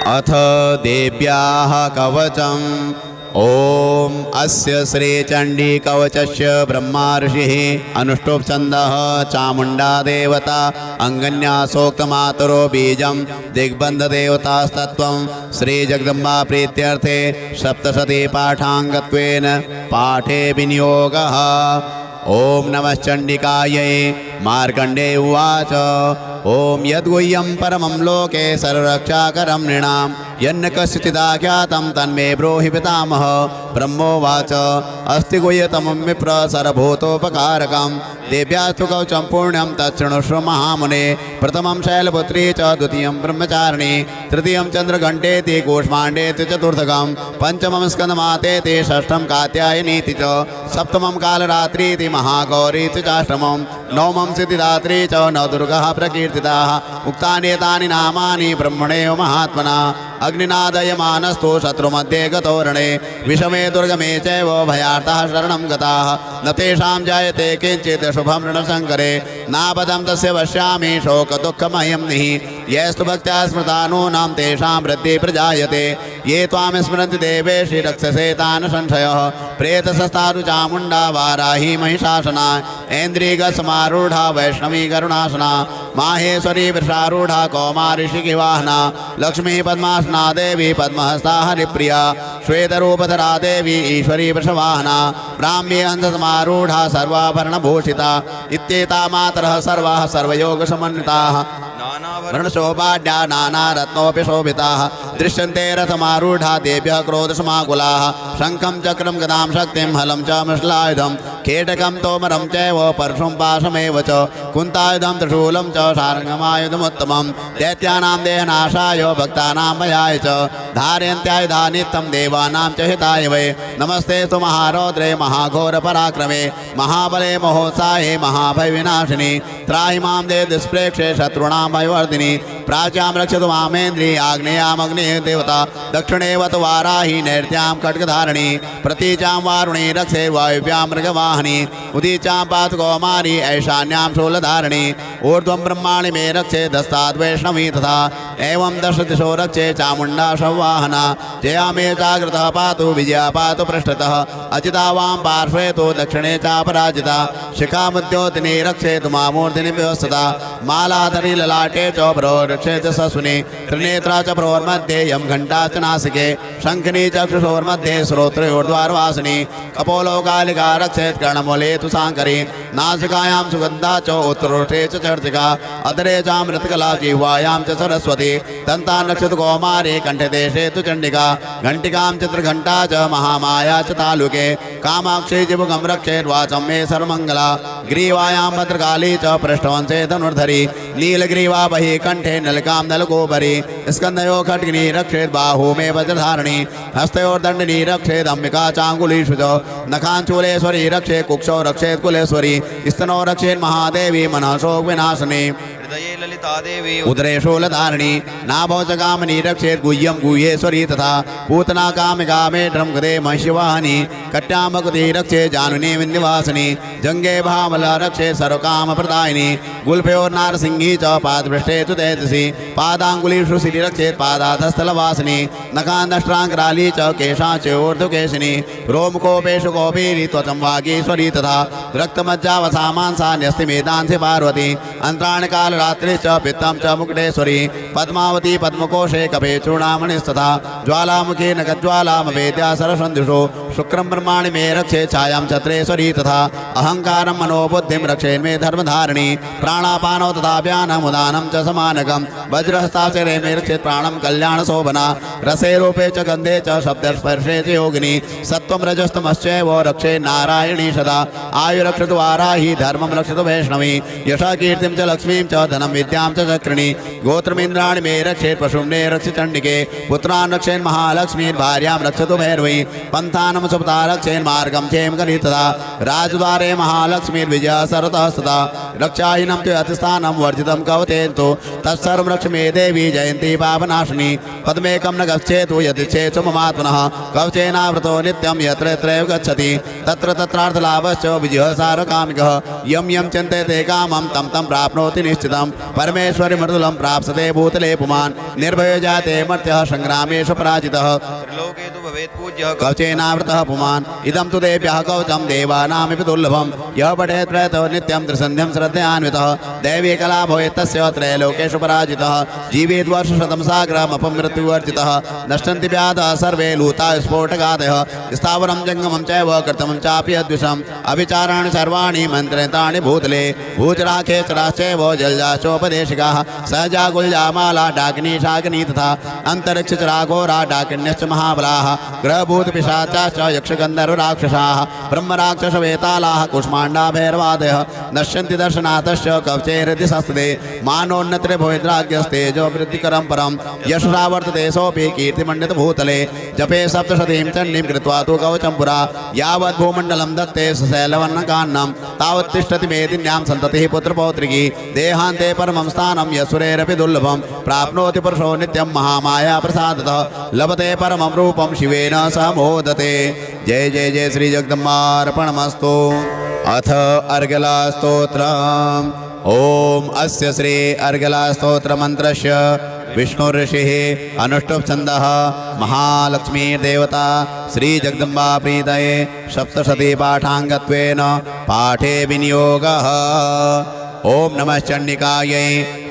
अथ देव्याः कवचम्। ओम अस्य श्री चंडी कवचस्य ब्रह्मा ऋषिः अनुष्टुप् छन्दः चामुण्डा देवता अंगन्या सोक्त मातरो बीजं दिग्बन्ध देवतास्तत्त्वं श्री जगदम्बा प्रीत्यर्थे सप्तशती पाठाङ्गत्वेन पाठे विनियोगः। ओम नमः चंडिकायै। मार्कण्डेय उवाच ओम यद्गुह्यं परमं लोके सर्वरक्षाकरं नृणां यन्न कस्यचिदाख्यातं तन्मे ब्रूहि पितामह। ब्रह्मोवाच अस्ति गुह्यतमं विप्र सर्वभूतोपकारकं देव्यास्तु कवचं पुण्यं तच्छृणुष्व महामुने। प्रथमं शैलपुत्री च द्वितीयं ब्रह्मचारिणी तृतीयं चन्द्रघण्टेति कूष्माण्डेति चतुर्थकं पंचमं स्कन्दमातेति षष्ठं कात्यायनीति च सप्तमं कालरात्रीति महागौरीति चाष्टमं नवमं सिद्धिदात्री च नवदुर्गः प्रकीर्तिताः। उक्तानि एतानि नामानि ब्रह्मणेव महात्मना अग्निनादयमानस्तु शत्रुमध्ये गतो रणे विषमे दुर्गमे चैव भयार्थः शरणं गताः न तेषां जायते किञ्चित् शुभं ऋणशङ्करे नापदं तस्य पश्यामि शोकदुःखमयं निः। यस्तु भक्त्या स्मृतानूनां तेषां वृद्धिः प्रजायते ये त्वां स्मरन्ति देवेशि रक्षसे तान् संशयः। प्रेतसस्तादु चामुण्डा वाराही महिषासना ऐन्द्रियगसमारूढा वैष्णवी करुणासना माहेश्वरी वृषारूढा कौमारी शिखिवाहना लक्ष्मी पद्मासना देवी पद्महस्ता हरिप्रिया श्वेतरूपधरा देवी ईश्वरी वृषवाहना ब्राह्मी हंससमारूढा सर्वाभरणभूषिता इत्येता मातरः सर्वाः सर्वयोगसमन्विताः वर्णशोभाढ्या नानारत्नोऽपि शोभिताः दृश्यन्ते रथमारूढा देव्यः क्रोधसमाकुलाः शङ्खं चक्रं गदां शक्तिं हलं च मृषलायुधं केटकं तोमरं चैव परशुं पाशमेव च कुन्तायुधं त्रिशूलं च सारङ्गमायुधमुत्तमं दैत्यानां देहनाशाय भक्तानां भयाय च धारयन्त्यायुधा नित्यं देवानां च हिताय वै। नमस्ते तु महारौद्रे महाघोरपराक्रमे महाबले महोत्साहे महाभयविनाशिनी त्राहि मां देव दुष्प्रेक्षे शत्रूणां भयवर्धिनी प्राच्यां रक्षतु मामेन्द्री आग्नेयामग्नेय देवता दक्षिणेवत वाराही नैर्त्यां खड्गधारिणी प्रतीचां वारुणी रक्षे वायुव्यां मृगवाहिनी उदीचां पातु कौमारी ऐशान्यां शूलधारिणी ऊर्ध्वं ब्रह्माणि मे रक्षे दस्ताद् वैष्णवी तथा एवं दश दिशो रक्षे चामुण्डा संवाहना जया मे जागृतः पातु विजया पातु पृष्ठतः अचिता वां पार्श्वे तु दक्षिणे चापराजिता शिखामुद्योतिनी रक्षेतु मामूर्तिनि व्यवस्थिता मालाधरी ललाटे च रक्षेत ससुने त्रिनेत्रा च प्रोर्मध्ये यं घण्टा च नासिके शङ्खनी चक्षुषोर्मध्ये श्रोत्रयोर्द्वारवासिनी कपोलोकालिका रक्षेत् कर्णमूले तु साङ्करी नासिकायां सुगन्धा च उत्तरोष्ठे च चर्चिका अधरे चामृतकला जिह्वायां च सरस्वती दन्ता रक्षतु कौमारी कण्ठदेशे तु चण्डिका घण्टिकां च त्रिघण्टा च महामाया च तालुके कामाक्षी जिभुगं रक्षेद्वाचं मे सर्वमङ्गला ग्रीवायां भद्रकाली च पृष्ठवंशे धनुर्धरी नीलग्रीवा बहि कंठे नलिकां नलकोपरि स्कंदयो खड्गिनी रक्षेत् बाहू मे वज्रधारिणी हस्तयोर्दण्डिनी रक्षेत् अंबिका चाङ्गुलीषु च नखाञ्चूलेश्वरी रक्षेत् कुक्षौ रक्षेत् कुलेश्वरी स्तनौ रक्षेत् महादेवी मनः शोक विनाशिनी हृदये ललिता देवी उदरे शूलधारिणी नाभौ च कामिनी रक्षेत् गुह्यं गुह्येश्वरी तथा पूतना कामिका मेढ्रं गदे महिषवाहिनी कट्यां भगवती रक्षेत् जानुनी विन्ध्यवासिनी जङ्गे भामला रक्षेत् सर्वकामप्रदायिनी गुल्फयोर्नारसिंही च पादपृष्ठे तु तेजसी पादाङ्गुलीषु सिरि रक्षेत् पादाधस्थलवासिनी नखान्दष्ट्राङ्कराली च केशाच्योर्ध्वकेशिनी रोमकोपेषु कौपीरी त्वचं वागीश्वरी तथा रक्तमज्जावसामांसा न्यस्तिमेदांसि पार्वती अंतराणि कालरात्रि च पित्तं च मुकुटेश्वरी पद्मावती पद्मकोशे कपे चूडामणिस्तथा ज्वालामुखी नखज्वालामवेद्या सरसन्धिषु शुक्रं ब्रह्माणि मे रक्षे छायां छत्रेश्वरी तथा अहंकारं मनोबुद्धिं रक्षेन्मे धर्मधारिणी प्राणापानौ तथा व्यानमुदानं च समानकं वज्रहस्ताक्षरे मे रक्षेत् प्राणं कल्याणशोभना रसे रूपे च गन्धे च शब्दस्पर्शे च योगिनी सत्त्वं रजस्तमश्चैव रक्षे नारायणी सदा आयुरक्षतु वाराही धर्मं रक्षतु वैष्णवी यशा कीर्तिं च लक्ष्मीं च धनं विद्यां च चक्रिणी गोत्रमिन्द्राणि मे रक्षेत् पशुम्ने रक्ष चण्डिके पुत्रान् रक्षेन् महालक्ष्मीं भार्यां रक्षतु भैरवी पन्थानं सुपता रक्षेन् मार्गं क्षेमकरी तथा राजद्वारे महालक्ष्मीर्विजया सरतः सदा रक्षाहीनं तु अतिस्थानं वर्जितं कवतेन्तु तत्सर्वं रक्ष मे देवी जयन्ती पापनाशिनी पद्मेकं न गच्छेतु यदिच्छेत्सु ममात्मनः कवचेनावृतो नित्यं यत्र यत्रैव गच्छति तत्र तत्रार्थलाभश्च विजयः सारकामिकः यं यं चिन्तयते कामं तं तं प्राप्नोति निश्चितम्। स्थितं परमेश्वरि मृदुलं प्राप्स्यते भूतले पुमान् निर्भयो जाते मर्त्यः संग्रामेषु पराजितः त्रिलोके तु भवेत् पूज्यः कवचेनावृतः पुमान् इदं तु देव्यः कवचं देवानामिति दुर्लभं यः पठेत् प्रयतो नित्यं त्रिसन्ध्यं श्रद्धयान्वितः दैवी कला भवेत् तस्य त्रैलोकेषु पराजितः जीवेत् वर्षशतं सागरमपमृत्युवर्जितः नश्यन्ति व्याधः सर्वे लूता स्फोटगादयः स्थावरं जङ्गमं चैव कृतमं चापि अद्विषम् अविचाराणि सर्वाणि मन्त्रितानि भूतले भूचराखेचराश्चैव जलजाचोपदेशिकाः सहजा गुल्जामाला डाकिनी शाकिनी तथा अन्तरिक्षचराघोरा डाकिन्यश्च महाबलाः ग्रहभूतपिशाचाश्च यक्षगन्धर्वराक्षसाः ब्रह्मराक्षसवेतालाः कुष्माण्डा भैरवादयः नश्यन्ति दर्शनाथश्च कवचैरति संस्थिते मानोन्नतिर्भवेद्राज्ञस्तेजो वृद्धिकरं परं यशसा वर्तते सोऽपि कीर्तिमण्डितभूतले जपे सप्तशतीं चण्डीं कृत्वा तु कवचं पुरा यावत् भूमण्डलं दत्ते सशैलवर्णकान्नं तावत् तिष्ठति मेदिन्यां सन्ततिः पुत्रपौत्रिकी देहान्ते परमं स्थानं यशुरेरपि दुर्लभं प्राप्नोति पुरुषो नित्यं महामाया प्रसादतः लभते परमं रूपं शिवेन सह मोदते। जय जय जय श्री जगदम्बार्पणमस्तु। अथ अर्गलास्तोत्रम्। ओम अस्य श्री अर्गलास्तोत्रमन्त्रस्य विष्णुऋषिः अनुष्टुप्छन्दः महालक्ष्मीर्देवता श्रीजगदम्बा प्रीतये सप्तशती पाठाङ्गत्वेन पाठे विनियोगः। ओम नमः चण्डिकायै।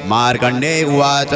मार्कण्डे उवाच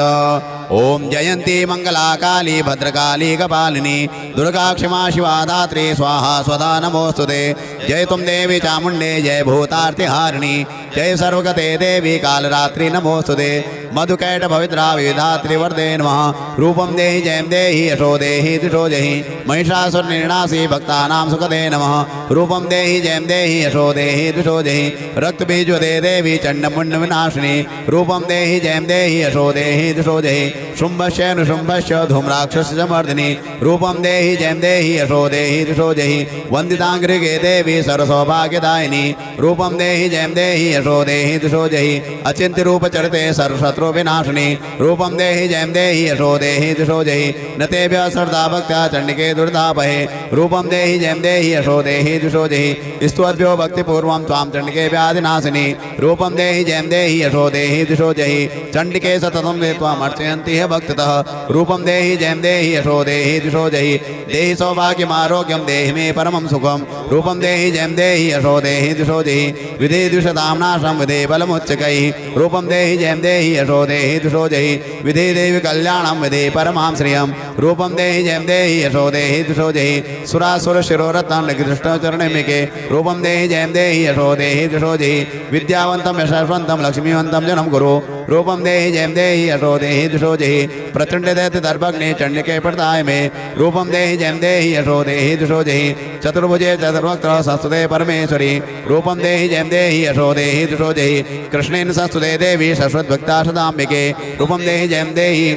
ओम जयन्ती मंगला काली भद्रकाली कपालिनी दुर्गा क्षमा शिवा धात्री स्वाहा स्वधा नमोस्तुते। जय तुम देवी चामुण्डे जय भूतार्तिहारिणी जय सर्वगते देवी कालरात्रि नमोस्तुते। मधुकैट भविद्रा विधात्री वरदे नमः। रूपं देहि जयं देहि यशो देहि दिशो जहि महिषासुर निर्णासी भक्तानां सुखदे नमः। रूपं देहि जयं देहि यशो देहि दिशो जहि रक्तबीजवदे देवी चण्डमुण्ड विनाशिनी। रूपं देहि जयं देहि यशो देहि दिशो जहि शुम्भस्य नुशुम्भस्य धूम्राक्षसमर्दिनी। रूपं देहि जयं देहि यशो देहि दिशो जहि वन्दिताङ्घ्रिगे देवी सर्वसौभाग्यदायिनी। रूपं देहि जयं देहि यशो देहि दिशो जहि अचिन्त्य रूपचरिते सर्वशत्रु विनाशिनी। रूपं देहि जयं देहि यशो देहि दिशो जहि न तेभ्यः श्रद्धा भक्त्या चण्डिके दुर्तापहे। रूपं देहि जयं देहि यशो देहि दिशो जहि स्तुवद्भ्यो भक्तिपूर्वं त्वां चण्डिके व्याधिनाशिनी। रूपं देहि जयं देहि यशो देहि दिशो जहि चण्डिके सततं ते त्वाम् अर्चयन्ति ह भक्ततः। रूपं देहि जयं देहि यशो देहि दिशो जहि देहि सौभाग्यमारोग्यं देहि मे परमं सुखम्। रूपं देहि जयं देहि यशो देहि दिशो जहि विधि द्विषतां नाशं विधि बलमुच्चकैः। रूपं देहि जयं देहि यशो देहि दिशो जहि विधि देवि कल्याणं विधि परमां श्रियम्। रूपं देहि जयं देहि यशो देहि दिशो जहि सुरासुर शिरोरत्नं कृष्णचरणमिके। रूपं देहि जयं देहि यशो देहि दिशो जहि विद्यावन्तं यशस्वन्तं लक्ष्मीवन्तं जनं कुरु। रूपं देहि जयं देहि यशो देहि दिशो जहि प्रचण्ड दैत्य दर्भग्ने चण्डिके प्रदाय मे। रूपं देहि जयं देहि यशो देहि दिशो जहि चतुर्भुजे चतुर्वक्त्र संस्तुते परमेश्वरी। रूपं देहि जयं देहि यशो देहि दिशो जहि कृष्णेन संस्तुते देवी सरस्वद्भक्ता सदाम्बिके। रूपं देहि जयं देहि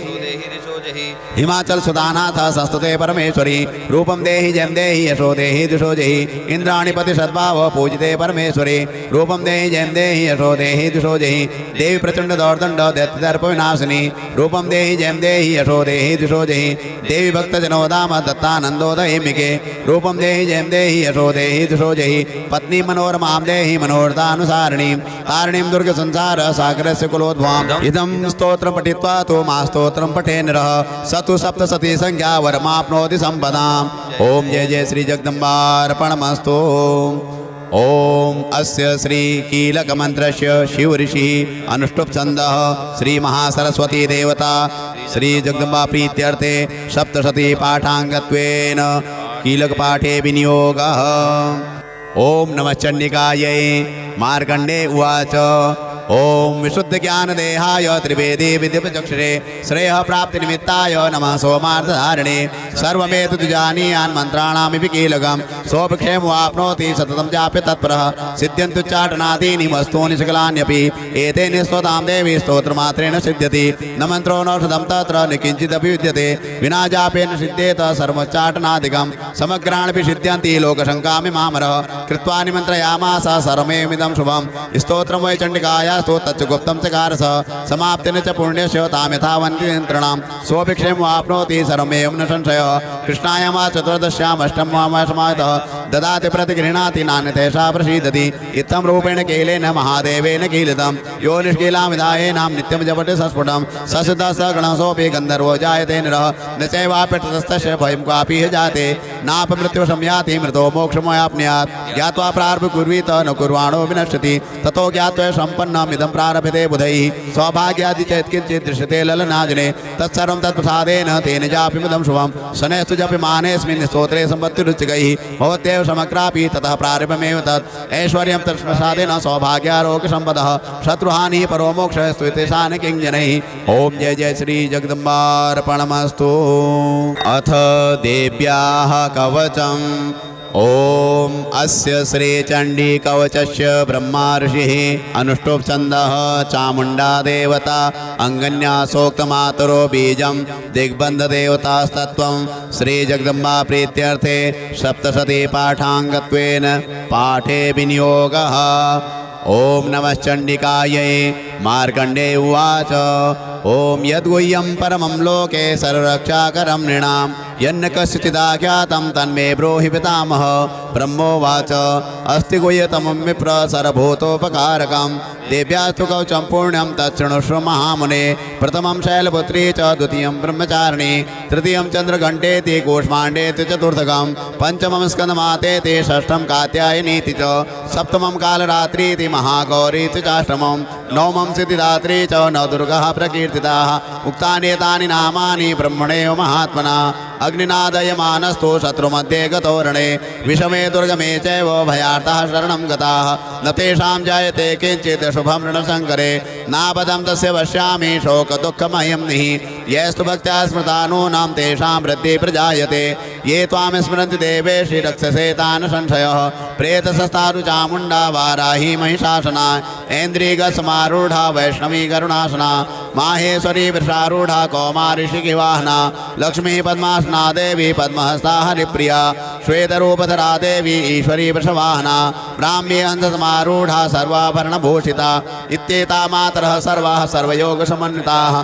हिमाचल सुदानाथ संस्तुते परमेश्वरी। रूपं देहि जयं देहि यशो देहि दिशो जहि इंद्राणीपति सद्भाव पूजिते परमेश्वरी। रूपं देहि जयं देहि यशो देहि दिशो जहि देवी प्रचंड दौर्दंड दैत्यदर्प विनाशिनी। रूपं देहि जयं देहि यशो देहि दिशो जहि देवी भक्तजनोदाम दत्तानंदोदयिमिके। रूपं देहि जयं देहि यशो देहि दिशो जहि पत्नी मनोरमां देहि मनोरथानुसारिणीं तारिणीं दुर्ग संसार सागरस्य कुलोद्भवाम्। इदं स्तोत्रं पठित्वा तो मा स्तोत्रं पठे नरः सतु सप्तशती संख्या वरमाप्नोति संपदाम्। ओम जय जय श्री जगदम्बार्पणमस्तु। ओम अस्य श्री कीलक मंत्रस्य शिव ऋषिः अनुष्टुप्छन्दः श्री महासरस्वती देवता श्री जगदम्बा प्रीत्यर्थे सप्तशती पाठाङ्गत्वेन कीलक पाठे विनियोगः। ओम नमः चण्डिकायै। मार्कण्डे उवाच ओम विशुद्ध ज्ञान देहाय त्रिवेदी विद्युपचक्षुषे श्रेयः प्राप्ति निमित्ताय नमः सोमार्थधारिणे। सर्वमेतत् जानीयान् मन्त्राणामिति कीलकं सोपक्षेम वाप्नोति सततं चाप्य तत्परः सिद्ध्यन्तु चाटनादीनि वस्तूनि सकलान्यपि एतेन स्तोतां देवी स्तोत्रमात्रेण सिद्ध्यति न मन्त्रो नौषधं तत्र न किञ्चिदपि विद्यते विना जापेन सिद्ध्येत सर्वचाटनादिकं समग्राणपि सिद्ध्यन्ति लोकशङ्कामि मामरः कृत्वा निमन्त्रयामास सर्वमेमिदं शुभं स्तोत्रं वै चण्डिकाया स्तो तच्च गुप्तं चकारस समाप्तेन च पुण्यस्य तां यथा वन्ति नियन्त्रणं सोऽपि क्षेमं वाप्नोति सर्वमेवं न संशय कृष्णायाम चतुर्दश्याम् अष्टममासमातः ददाति प्रतिगृह्णाति नान्यथैषा प्रसीदति इत्थं रूपेण कीलेन महादेवेन कीलितं यो निष्कीलामिदायेनां नित्यं जपति सस्फुटं ससदा सगणसोऽपि गन्धर्वो जायते नरः न चैवाप्यतस्तस्य भयं क्वापि ह जाते नापमृत्युशं याति मृतो मोक्षमवाप्नुयात् ज्ञात्वा प्रारब्ध कुर्वीत न कुर्वाणो विनश्यति ततो ज्ञात्वा सम्पन्नमिदं प्रारभते बुधैः सौभाग्यादि चेत् किञ्चित् दृश्यते ललनाजने तत्सर्वं तत्प्रसादेन तेन जापिमुदं शुभं शनैस्तु जप्यमानेऽस्मिन् स्तोत्रे सम्पत्तिरुचिकैः भवत्येव समग्रापि ततः प्रारम्भमेव तत् ऐश्वर्यं तत्प्रसादेन सौभाग्यारोग्यसम्पदः शत्रुहानिः परो मोक्षः स्तुतेषान् किञ्जनैः ॐ जय जय श्री जगदम्बार्पणमस्तु। अथ देव्याः कवचम् ॐ अस्य श्रीचण्डीकवचस्य ब्रह्मा ऋषिः अनुष्टुप् छन्दः चामुण्डा देवता अङ्गन्यासोक्तमातरो बीजं दिग्बन्धदेवतास्तत्त्वं श्रीजगदम्बा प्रीत्यर्थे सप्तशती पाठाङ्गत्वेन पाठे विनियोगः। ॐ नमश्चण्डिकायै मार्कण्डेय उवाच ॐ यद्गुह्यं परमं लोके सर्वरक्षाकरं नृणां यन्न कस्यचिदाख्यातं तन्मे ब्रूहि पितामह। ब्रह्मोवाच अस्ति गुह्यतमं विप्र सर्वभूतोपकारकं देव्यास्तु कवचं पुण्यं तच्छृणुष्व महामुने। प्रथमं शैलपुत्री च द्वितीयं ब्रह्मचारिणी तृतीयं चन्द्रघण्टेति कूष्माण्डेति चतुर्थकं पंचमं स्कन्दमातेति षष्ठं कात्यायनीति च सप्तमं कालरात्रीति महागौरीति चाष्टमं नवमं सिद्धिदात्री च नवदुर्गाः प्रकीर्तिताः। उक्तानि एतानि नामानि ब्रह्मणेव महात्मना अग्निनादयमानस्थो शत्रुमध्ये गतोरणे विषमे दुर्गमे चैव भयार्थः शरणं गताः न तेषां जायते किञ्चित् शुभं ऋणशङ्करे नापदं तस्य पश्यामि शोकदुःखमयं निः यस्तु भक्त्या स्मृतानूनां तेषां वृद्धिः प्रजायते ये त्वां स्मरन्ति देवेशि रक्षसे तान् संशयः प्रेतसस्तारु चामुण्डा वाराही महिषासना ऐन्द्रियगसमारूढा वैष्णवी करुणासना माहेश्वरी वृषारूढा कौमारी शिखिवाहना लक्ष्मी पद्मासना देवी पद्महस्ता हरिप्रिया श्वेतरूपधरा देवी ईश्वरी वृषवाहना ब्राह्मी अंधसमारूढ़ा सर्वाभरणभूषिता इत्येता मातरः सर्वाः सर्वयोगसमन्विताः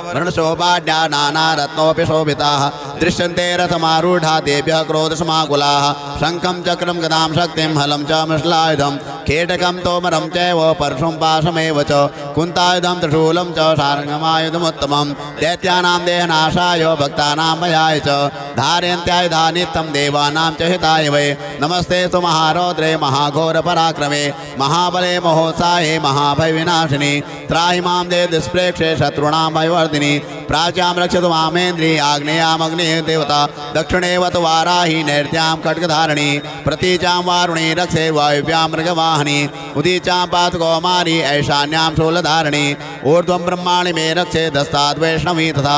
वर्णशोभाढ्या नानारत्नोऽपि शोभिताः दृश्यन्ते रथमारूढा देव्यः क्रोधसमाकुलाः शङ्खं चक्रं गदां शक्तिं हलं च मृषलायुधं केटकं तोमरं चैव परशुं पाशमेव च कुन्तायुधं त्रिशूलं च शार्ङ्गमायुधमुत्तमं दैत्यानां देहनाशाय भक्तानां भयाय च धारयन्त्यायुधा नित्यं देवानां च हिताय वै। नमस्ते तु महारौद्रे महाघोरपराक्रमे महाबले महोत्साहे महाभयविनाशिनी त्राहि मां देव दुष्प्रेक्षे शत्रूणां भयवर्धिनी प्राच्यां रक्षतु मामेन्द्री आग्नेयामग्नेय देवता दक्षिणेवत वाराही नैर्त्यां खड्गधारिणी प्रतीचां वारुणी रक्षे वायुव्यां मृगवाहिनी उदीचां पात कौमारी ऐशान्यां शूलधारिणी ऊर्ध्वं ब्रह्माणि मे रक्षे दस्ताद् वैष्णवी तथा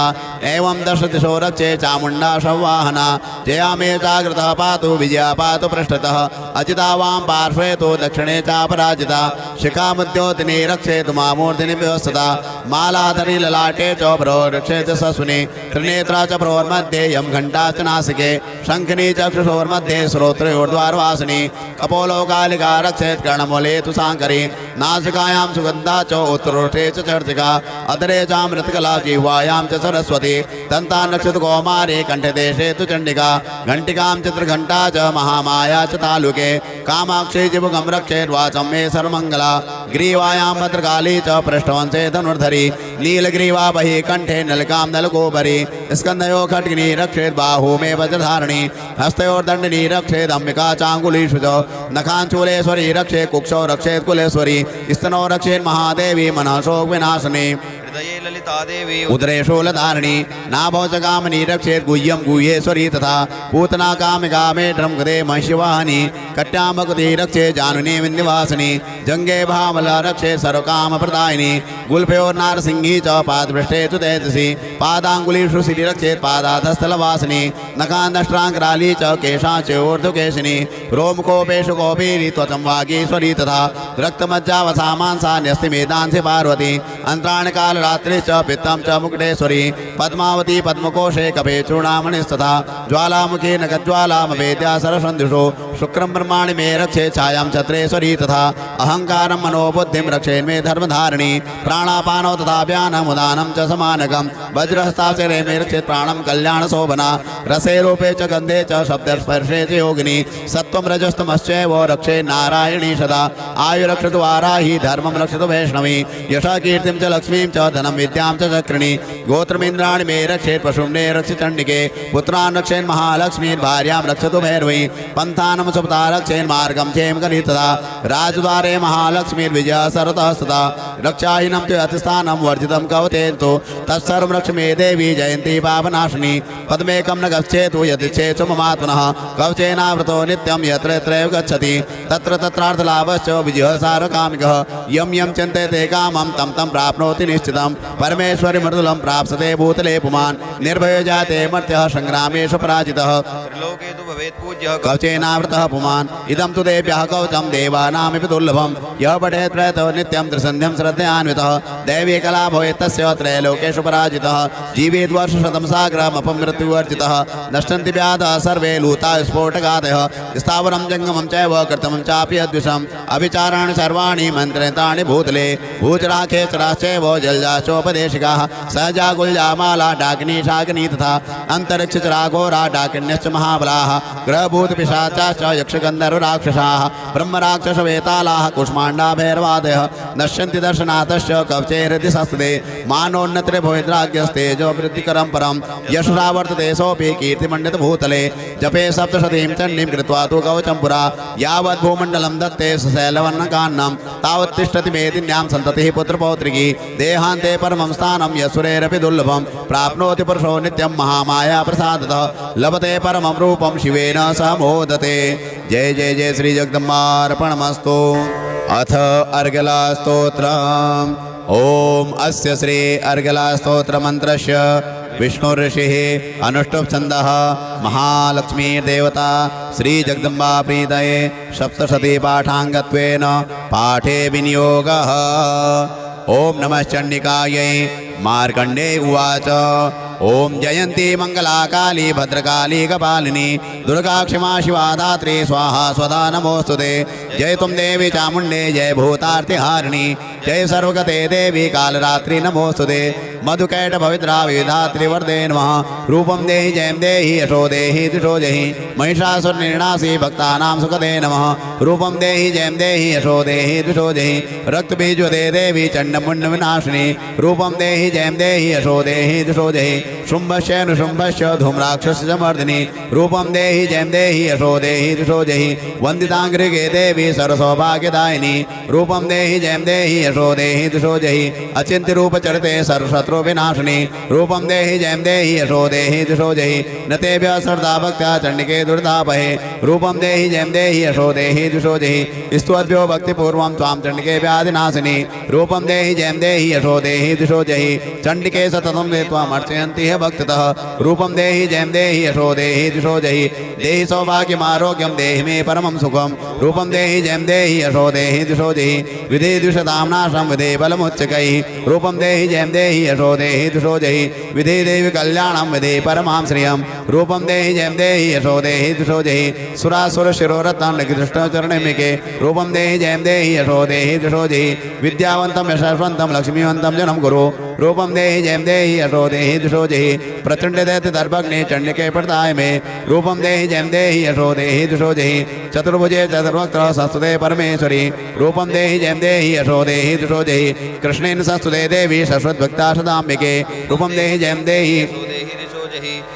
एवं दश दिशो रक्षे चामुण्डा संवाहना जया मे जागृतः पातु विजया पातु पृष्ठतः अजिता वां पार्श्वे तु दक्षिणे चापराजिता शिखामुद्योतिनी रक्षेतु मामूर्धिनि व्यवस्थता मालाधरी ललाटे च भ्रो रक्षेत सस्विनी त्रिनेत्रा च भ्रोर्मध्ये यं घण्टा च नासिके शङ्खिनी चक्षुषोर्मध्ये श्रोत्रयोर्द्वारवासिनी कपोलोकालिका रक्षेत् कर्णमूले तु साङ्करी नासिकायां सुगन्धा च उत्तरोष्ठे च चर्चिका अधरे चामृतकला जिह्वायां च सरस्वती दन्तान् रक्षतु कौमारी कण्ठदेशे तु चण्डिका घण्टिकां चित्रघण्टा च महामाया च तालुके कामाक्षी जिबुकं रक्षेद्वाचं मे सर्वमङ्गला ग्रीवायां भद्रकाली च पृष्ठवंशे धनुर्धरी नीलग्रीवा बहि कंठे नलकां नलकोपरि स्कन्धयो खड्गिनी रक्षेत् बाहू मे वज्रधारिणी हस्तयोर्दण्डिनी रक्षेत् अम्बिका चाङ्गुलीषु च नखाञ्चूलेश्वरी रक्षेत् कुक्षौ रक्षेत् कुलेश्वरी स्तनौ रक्षेत् महादेवी मनः शोक विनाशिनी हृदये ललिता देवी उदरे शूलधारिणी नाभौ च कामिनी रक्षेत् गुह्यं गुह्येश्वरी तथा पूतना कामिका मेढ्रं कृते महिषवाहिनी कट्यां भगवती रक्षेत् जानुनी विन्ध्यवासिनी जङ्गे भामला रक्षेत् सर्वकामप्रदायिनी गुल्फयोर्नारसिंही च पादपृष्ठे तु तेजसी पादाङ्गुलीषु सिरि रक्षेत् पादाधस्थलवासिनी नखान्दष्ट्राङ्कराली च केशाच्योर्ध्वकेशिनी रोमकोपेषु कौपीरी त्वचं वागीश्वरी तथा रक्तमज्जावसामांसा न्यस्तिमेदांसि पार्वती अंतराणकाल रात्रि नासिके च पित्तं च मुकुटेश्वरी पद्मावती पद्मकोशे कपे चूर्णामणिस्तथा ज्वालामुखी नखज्वालामवेद्या सरसन्धुषो शुक्रं ब्रह्माणि मे रक्षे छायां छत्रेश्वरी तथा अहंकारं मनोबुद्धिं रक्षेन्मे धर्मधारिणी प्राणापानो तथा व्यानमुदानं च समानकं वज्रहस्ताक्षरे मे रक्षेत् प्राणं कल्याणशोभना रसे रूपे च गन्धे च शब्दस्पर्शे च योगिनी सत्त्वं रजस्तमश्चैव रक्षे नारायणी सदा आयुरक्षतु वाराही धर्मं रक्षतु वैष्णवी यशा कीर्तिं च लक्ष्मीं च धनं विद्यां च चक्रिणी गोत्रमिन्द्राणि मे रक्षेत् पशुम्ने रक्ष चण्डिके पुत्रान् रक्षेन् महालक्ष्मीं भार्यां रक्षतु भैरवी पन्थानं सुपता रक्षेन् मार्गं क्षेम तदा राजद्वारे महालक्ष्मीर्विजय सरतः सदा रक्षाहीनं च अतिस्थानं वर्जितं कवचेन्तु तत्सर्वं रक्ष मे देवी जयन्ती पापनाशिनी पद्मेकं न गच्छेतु यदिच्छेत्सु ममात्मनः कवचेनावृतो नित्यं यत्र यत्रैव गच्छति तत्र तत्रार्थलाभश्च विजयः सारकामिकः यं यं चिन्तयते कामं तं तं प्राप्नोति निश्चितं परमेश्वरि मृदुलं प्राप्स्यते भूतले पुमान् निर्भयो जाते मर्त्यः संग्रामेषु पराजितः त्रिलोके तु भवेत् पूज्यः कवचेनावृतः पुमान् इदं तु देव्यः कवचं देवानामपि दुर्लभं यः पठेत् प्रयतो नित्यं त्रिसन्ध्यं श्रद्धयान्वितः दैवी कला भवेत् तस्य त्रैलोकेषु पराजितः जीवेद् वर्षशतं साग्रमपमृत्युवर्जितः नश्यन्ति व्याधः सर्वे लूता स्फोटकादयः स्थावरं जङ्गमं चैव कृतमं चापि अद्विषम् अभिचाराणि सर्वाणि मन्त्रितानि भूतले भूचराखेचराश्चैव जलजाचोपदेशिकाः सहजा गुल्जामाला डाकिनी शाकिनी तथा अन्तरिक्षचराघोरा डाकिन्यश्च महाबलाः ग्रहभूतपिशाचाश्च यक्षगन्धर्वराक्षसाः ब्रह्मराक्षसवेतालाः कुष्माण्डा भैरवादयः नश्यन्ति दर्शनाथश्च कवचे हृदि संस्थिते मानोन्नत्रे भवेद्राज्यस्तेजो वृद्धिकरं परं यशसा वर्तते सोऽपि कीर्तिमण्डितभूतले जपे सप्तशतीं चण्डीं कृत्वा तु कवचं पुरा यावत् भूमण्डलं दत्ते सशैलवर्णकान्नं तावत् तिष्ठति मेदिन्यां सन्ततिः पुत्रपौत्रिकी देहान्ते परमं स्थानं यशुरेरपि दुर्लभं प्राप्नोति पुरुषो नित्यं महामाया प्रसादतः लभते परमं रूपं शिवेन सह मोदते जय जय जय श्री जगदम्बार्पणमस्तु अथ अर्गला स्तोत्रम् ओम अस्य श्री अर्गला स्तोत्र मंत्रस्य विष्णु ऋषिः अनुष्टुप् छन्दः महालक्ष्मी देवता श्री जगदम्बा प्रीतये सप्तशती पाठाङ्गत्वेन पाठे विनियोगः ओम नमः चण्डिकायै मार्कण्डे उवाच ओम जयंती मंगला काली भद्रकाली कपालिनी दुर्गा क्षमा शिवा धात्री स्वाहा स्वधा नमोस्तुते जय तुम देवी चामुंडे जय भूतार्तिहारिणी जय सर्वगते देवी कालरात्रि नमोस्तुते मधुकैट पवित्रा विधात्री वरदे नमः रूपम देहि जयं देहि यशो देहि दिशो जहि महिषासुर निर्णासी भक्तानां सुखदे नमः रूपम देहि जयं देहि यशो देहि दिशो जहि रक्त बीजवदे देवी चंडमुंड विनाशिनी रूपम देहि जयं देहि यशो देहि दिशो जहि शुंभस्य नुशुंभस्य धूम्राक्षस्य मर्दिनी रूपम देहि जयं देहि यशो देहि दिशो जहि वंदितांग्रिगे देवी सर्वसौभाग्यदायिनी रूपम देहि जयं देहि यशो देहि दिशो जहि अचिंत्य रूप चरिते सर्वशत्रु विनाशिनी रूपम देहि जयं देहि यशो देहि दिशो जहि न तेभ्यः श्रद्धा भक्त्या चण्डिके दुर्धापहे रूपम देहि जयं देहि यशो देहि दिशो जहि स्तुवद्भ्यो भक्तिपूर्वं त्वां चण्डिके व्याधिनाशिनी रूपम देहि जयं देहि यशो देहि दिशो जहि चण्डिके सततं ते त्वाम् अर्चयन्ति भक्ततः रूपम देहि जयं देहि यशो देहि दिशो जहि देहि सौभाग्यम् आरोग्यं देहि मे परमं सुखं रूपम देहि जयं देहि यशो देहि दिशो जहि विधि द्विषतां नाशं विधि बलमुच्चकैः रूपम देहि जयं देहि यशो देहि दिशो जहि विधि देवी कल्याणं विधि परमां श्रियं रूपम देहि जयं देहि यशो देहि दिशो जहि सुरासुर शिरोरत्नं निकृष्टचरणमिके रूपम देहि जयं देहि यशो देहि दिशो जहि विद्यावन्तं यशस्वन्तं लक्ष्मीवन्तं जनं कुरु रूपम देहि जयं देहि यशो देहि दिशो जहि प्रचंड दैत्य दर्भग्नि चंडिके प्रदाय में रूपम देहि जयं देहि यशो देहि दिशो जहि चतुर्भुजे चतुर्वक्त्र संस्तुते परमेश्वरी रूपम देहि जयं देहि यशो देहि दिशो जहि कृष्णेन संस्तुते देवी सरस्वद्भक्ता सदाम्बिके रूपम देहि जयं देहि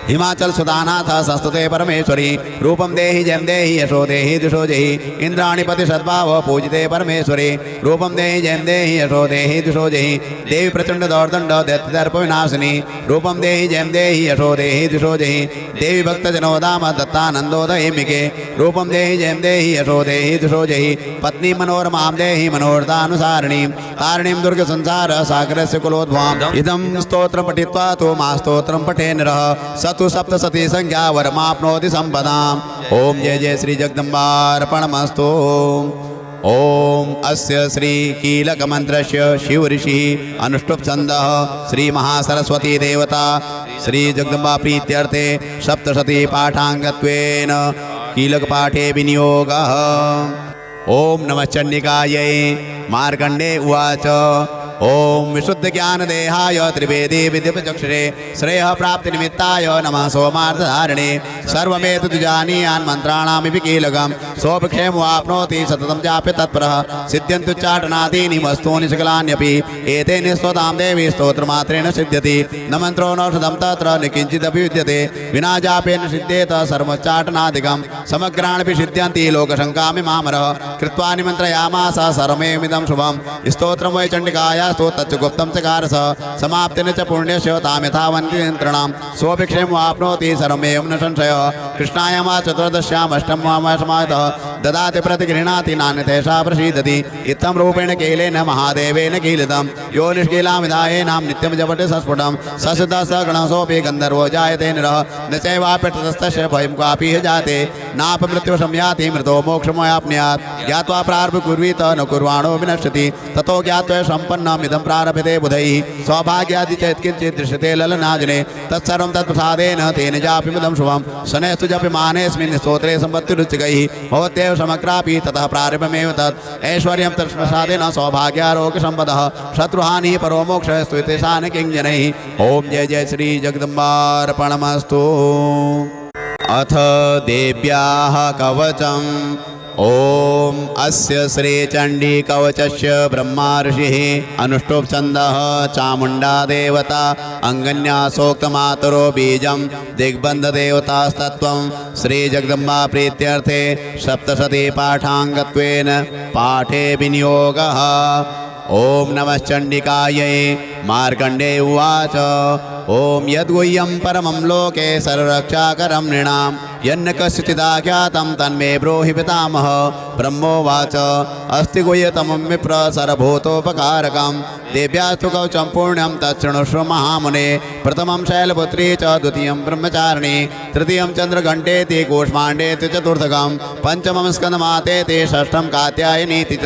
हिमाचल सुदानाथ संस्तुते परमेश्वरी रूपम देहि जयं देहि यशो देहि दिशो जहि इंद्राणीपति सद्भाव पूजिते परमेश्वरी रूपम देहि जयं देहि यशो देहि दिशो जहि देवी प्रचंड दौर्दंड दैत्यदर्प विनाशिनी रूपम देहि जयं देहि यशो देहि दिशो जहि देवी भक्त जनोदाम दत्तानंदोदयिमिके रूपम देहि जयं देहि यशो देहि दिशो जहि पत्नी मनोरमां देहि मनोरथानुसारिणीं तारिणीं दुर्ग संसार सागरस्य कुलोद्भवाम् इदं स्तोत्रं पठित्वा तो मा स्तोत्रं पठे नरः सतु सप्तशती संख्या वरमाप्नोति संपदाम् ओम जय जय श्री जगदम्बार्पणमस्तु ओम अस्य श्री कीलकमन्त्रस्य शिवऋषिः अनुष्टुप् छन्दः श्री महासरस्वती देवता श्री जगदम्बा प्रीत्यर्थे सप्तशती पाठाङ्गत्वेन कीलकपाठे विनियोगः। ओम नमः चण्डिकायै। मार्कण्डे उवाच ओम विशुद्ध ज्ञान देहाय त्रिवेदी विद्युपचक्षुषे श्रेयः प्राप्ति निमित्ताय नमः सोमार्थधारिणे सर्वमेतद्जानीयान् मंत्राणामिति कीलकं सोपक्षेमवाप्नोति सततं जाप्य तत्परः सिद्ध्यन्तुच्चाटनादीनि वस्तूनि सकलान्यपि एतेन स्वतां देवी स्तोत्रमात्रेण सिद्ध्यति न मन्त्रो नौषधं तत्र न किञ्चिदपि विद्यते विना जापेन सिद्ध्येत सर्वोच्चाटनादिकं समग्राणपि सिद्ध्यन्ति लोकशङ्कामि मामरः कृत्वा निमन्त्रयामास सर्वमेमिदं शुभं स्तोत्रं वै चण्डिकाया तच्च गुप्तं चकारस समाप्तिन च पुण्यस्य ताम्यथावन्तियन्त्रणां स्वभिक्षेमवाप्नोति सर्वमेवं न संशयः। कृष्णायां वा चतुर्दश्याम् अष्टमः समाहितः ददाति प्रतिगृह्णाति नान्यथेषा प्रसीदति इत्थं रूपेण कीलेन महादेवेन कीलितं यो निष्कीलां विधायेनां नित्यं जपति सस्फुटं ससुदसगणसोऽपि गन्धर्वो जायते निरः न चैवाप्यतस्तस्य भयं क्वापि जाते नापमृत्युसंयाति मृतो मोक्षमयाप्नुयात् ज्ञात्वा प्रारब्ध कुर्वीत न कुर्वाणो विनश्यति ततो ज्ञात्वा सम्पन्नम् इदं प्रारभते बुधैः सौभाग्यादि चेत् किञ्चित् दृश्यते ललनाजने तत्सर्वं तत्प्रसादेन तेन जापिमुदं शुभं शनैस्तु जप्यमानेऽस्मिन् स्तोत्रे सम्पत्तिरुचिकैः भवत्येव समग्रापि ततः प्रारम्भमेव तत् ऐश्वर्यं तत्प्रसादेन सौभाग्यारोग्यसम्पदः शत्रुहानिः परो मोक्षः स्तुतेषान् किञ्जनैः। ओम जय जय श्री जगदम्बार्पणमस्तु। अथ देव्याः कवचम्। ओम अस्य श्री चंडी कवचस्य ब्रह्मा ऋषिः अनुष्टुप् छन्दः चामुण्डा देवता अंगन्या सोक्तमातरो बीजं दिग्बन्ध देवतास्तत्त्वं श्री जगदम्बा प्रीत्यर्थे सप्तशती पाठाङ्गत्वेन पाठे विनियोगः। ओम नमः चण्डिकायै। मार्कण्डे उवाच ओम यद्गुह्यं परमं लोके सर्वरक्षाकरं नृणां यन्न कस्यचिदाख्यातं तन्मे ब्रूहि पितामह। ब्रह्मोवाच अस्ति गुह्यतमं विप्र सर्वभूतोपकारकं देव्यास्तु कवचं पुण्यं तच्छृणुष्व महामुने। प्रथमं शैलपुत्री च द्वितीयं ब्रह्मचारिणी तृतीयं चन्द्रघण्टेति कूष्माण्डेति चतुर्थकं पंचमं स्कन्दमातेति षष्ठं कात्यायनीति च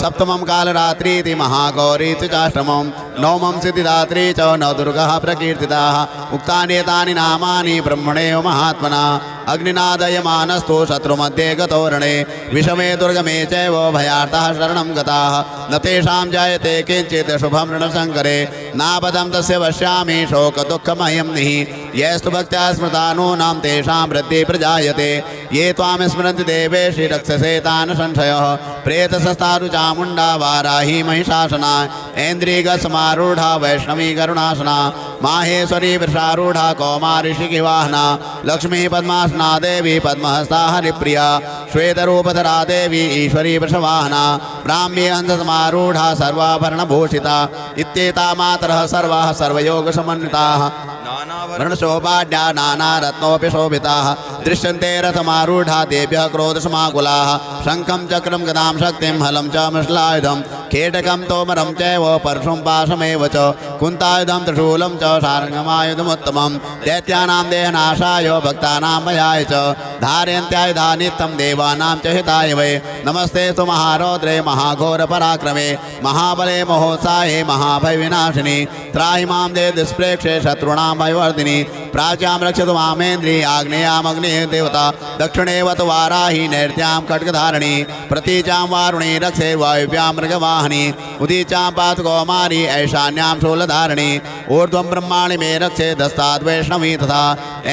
सप्तमं कालरात्रीति महागौरीति चाष्टमं नवमं सिद्धिदात्री च नवदुर्गः प्रकीर्तिताः। उक्तानि एतानि नामानि ब्रह्मणेव महात्मना अग्निनादयमानस्तु शत्रुमध्ये गतोरणे विषमे दुर्गमे चैव भयार्थः शरणं गताः न तेषां जायते किञ्चित् शुभं ऋणशङ्करे नापदं तस्य पश्यामि शोकदुःखमयं निः यस्तु भक्त्या स्मृता नूनां तेषां वृद्धिः प्रजायते ये त्वां स्मरन्ति देवेशि रक्षसे तान् संशयः प्रेतसस्तादु चामुण्डा वाराही महिषासना ऐन्द्रियगसमारूढा वैष्णवी करुणासना माहेश्वरी वृषारूढा कौमारी शिखिवाहना लक्ष्मी पद्मासना देवी पद्महस्ता हरिप्रिया श्वेतरूपधरा देवी ईश्वरी वृषवाहना ब्राह्मी हंससमारूढा सर्वाभरणभूषिता इत्येता मातरः सर्वाः सर्वयोगसमन्विताः वर्णशोभाढ्या नानारत्नोऽपि शोभिताः दृश्यन्ते रथमारूढा देव्यः क्रोधसमाकुलाः शङ्खं चक्रं गदां शक्तिं हलं च मृषलायुधं केटकं तोमरं चैव परशुं पाशमेव च कुन्तायुधं त्रिशूलं च शार्ङ्गमायुधमुत्तमं दैत्यानां देहनाशाय भक्तानां भयाय च धारयन्त्यायुधानित्यं देवानां च हिताय वै नमस्ते तु महारौद्रे महाघोरपराक्रमे महाबले महोत्साहे महाभयविनाशिनी त्राहि मां देव दुष्प्रेक्षे शत्रूणां भयवर्धिनी प्राच्यां रक्षतु मामेन्द्री आग्नेयामग्नेः देवता दक्षिणेवत वाराही नैर्त्यां खड्गधारिणी प्रतीचां वारुणी रक्षे वायुव्यां मृगवाहिनी उदीचां पातु कौमारी ऐशान्यां शूलधारिणी ऊर्ध्वं ब्रह्माणि मे रक्षे दस्ताद्वैष्णवी तथा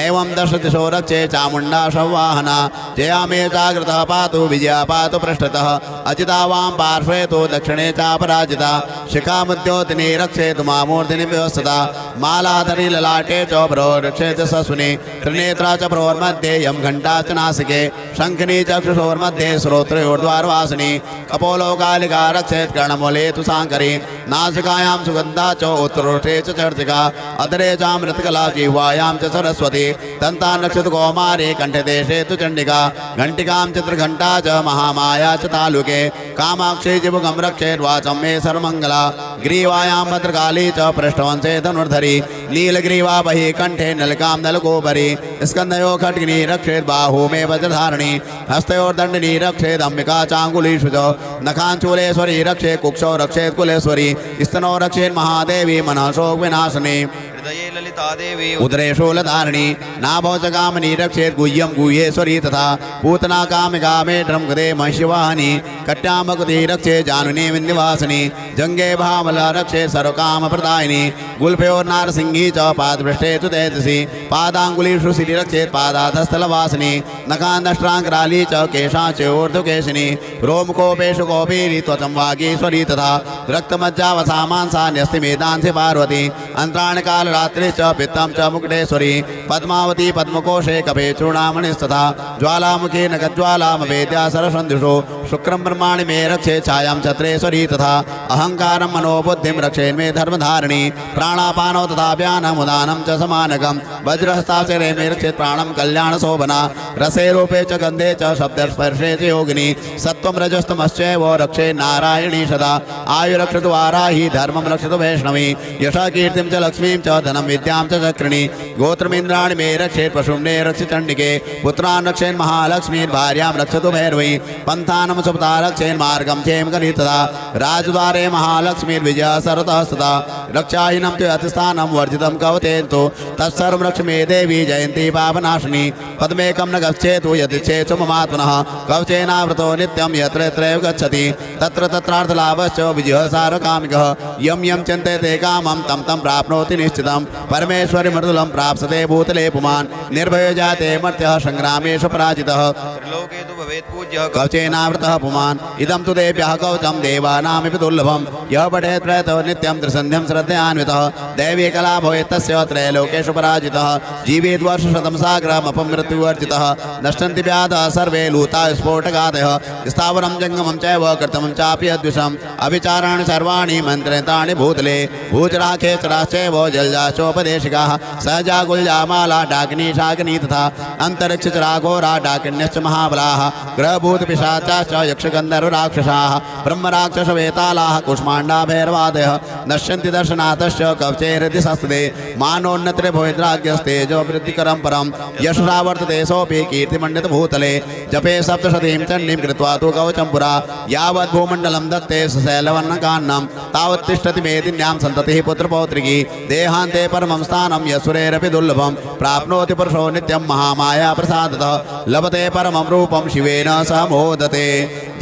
एवं दश दिशो रक्षे चामुण्डा संवाहना जया मे जागृतः पातु विजया पातु पृष्ठतः अजिता वां पार्श्वे तु दक्षिणे चापराजिता शिखामुद्योतिनी रक्षेतु मामूर्तिनि व्यवस्थिता मालाधरी ललाटे च रक्षेत सस्विनी त्रिनेत्रा च प्रोर्मध्ये यं घण्टा च नासिके शङ्खिनी चक्षुषोर्मध्ये श्रोत्रोर्द्वारवासिनी कपोलो कालिका रक्षेत कर्णमूले तु साङ्करी नासिकायां सुगन्धा च उत्तरोष्ठे च चर्चिका अधरे चामृतकला जिह्वायां च सरस्वती दन्ता नक्षत्र कौमारे कण्ठदेशे तु चण्डिका घण्टिकां चित्रघण्टा च महामाया च तालुके कामाक्षी जिबुगं रक्षेद्वाचं मे सर्वमङ्गला ग्रीवायां भद्रकाली च पृष्ठवंशे धनुर्धरी नीलग्रीवा बहि कण्ठे नलिकां नलकोपरि स्कन्धयो खड्गिनी रक्षेत् बाहू मे वज्रधारिणी हस्तयोर्दण्डिनी रक्षेत् अम्बिका चाङ्गुलीषु च नखाञ्चूलेश्वरी रक्षेत् कुक्षौ रक्षेत् कुलेश्वरी स्तनौ रक्षेत् महादेवी मनः शोक विनाशिनी हृदये ललिता देवी उदरे शूलधारिणी नाभौ च कामिनी रक्षेत् गुह्यं गुह्येश्वरी तथा पूतना कामिका मेढ्रं कृते महिषिवाहिनी कट्यामकुति रक्षेत् जानुनी विन्ध्यवासिनी जङ्गे भामला रक्षेत् सर्वकामप्रदायिनी गुल्फयोर्नारसिंही च पादपृष्ठे तु तेजसी पादाङ्गुलीषु सिरि रक्षेत् पादाधस्थलवासिनी नखान्दष्ट्राङ्कराली च केशाच्योर्ध्वकेशिनी रोमकोपेषु कोपीरी त्वचं वागीश्वरी तथा रक्तमज्जावसामांसा न्यस्तिमेदांसि पार्वती अन्तराणकालरात्रि च पित्तं च मुकुटेश्वरी पद्मावती पद्मकोशे कपे चूर्णामणिस्तथा ज्वालामुखी नखज्वालामवेद्या सरसन्धुषु शुक्रं ब्रह्माणि मे रक्षे छायां छत्रेश्वरी तथा अहङ्कारं मनोबुद्धिं रक्षेन्मे धर्मधारिणी प्राणापानौ तथा व्यानमुदानं च समानकं वज्रहस्ताक्षरे मे रक्षेत् प्राणं कल्याणशोभना रसे रूपे च गन्धे च शब्दस्पर्शे च योगिनी सत्त्वं रजस्तमश्चैव रक्षे नारायणी सदा आयुरक्षतु वाराही धर्मं रक्षतु वैष्णवी यशा कीर्तिं च लक्ष्मीं च धनं विद्यां च चक्रिणी गोत्रमिन्द्राणि मे रक्षेत् पशुम्ने रक्षि चण्डिके पुत्रान् रक्षेन् महालक्ष्मीं भार्यां रक्षतु भैरवी पन्थानं सुपता रक्षेन् मार्गं क्षेम करितदा राजद्वारे महालक्ष्मीर्विजयः सर्वतः सदा रक्षाहीनं च अतिस्थानं वर्जितं कवतेन्तु तत्सर्वं रक्ष मे देवी जयन्ती पापनाशिनी पद्मेकं न गच्छेतु यदिच्छेत् ममात्मनः कवचेनावृतो नित्यं यत्र यत्रैव गच्छति तत्र तत्रार्थलाभश्च विजयः सार्वकामिकः यं यं चिन्तयते कामं तं तं प्राप्नोति निश्चितं परमेश्वरि मृदुलं प्राप्स्यते भूतले पुमान् निर्भयो जाते मर्त्यः संग्रामेषु पराजितः त्रिलोके तु भवेत् पूज्यः कवचेनावृतः पुमान् इदं तु देव्यः कवचं देवानामिति दुर्लभं यः पठेत् प्रयतो नित्यं त्रिसन्ध्यं श्रद्धयान्वितः दैवी कला भवेत् तस्य त्रैलोकेषु पराजितः जीवेत् वर्षशतं साग्रमपमृत्युवर्जितः नश्यन्ति व्याधः सर्वे लूता स्फोटकादयः स्थावरं जङ्गमं चैव कृतमं चापि अद्विषम् अविचाराणि सर्वाणि मन्त्रितानि भूतले भूचराखेचराश्चैव जलजाचोपदेशिकाः सहजा गुल्जामाला डाकिनी शाकिनी तथा अन्तरिक्षचराघोरा डाकिन्यश्च महाबलाः ग्रहभूतपिशाचाश्च यक्षगन्धर्वराक्षसाः ब्रह्मराक्षसवेतालाः कुष्माण्डा भैरवादयः नश्यन्ति दर्शनाथश्च कवचे हृदि संस्थिते मानोन्नत्रे भवेद्राज्ञस्तेजो वृद्धिकरं परं यशसा वर्तते सोऽपि कीर्तिमण्डितभूतले जपे सप्तशतीं चण्डीं कृत्वा तु कवचं पुरा यावत् भूमण्डलं दत्ते सशैलवर्णकान्नं तावत् तिष्ठति मेदिन्यां सन्ततिः पुत्रपौत्रिकी देहान्ते परमं स्थानं यशुरेरपि दुर्लभं प्राप्नोति पुरुषो नित्यं महामाया प्रसादतः लभते परमं रूपं शिवेन सह मोदते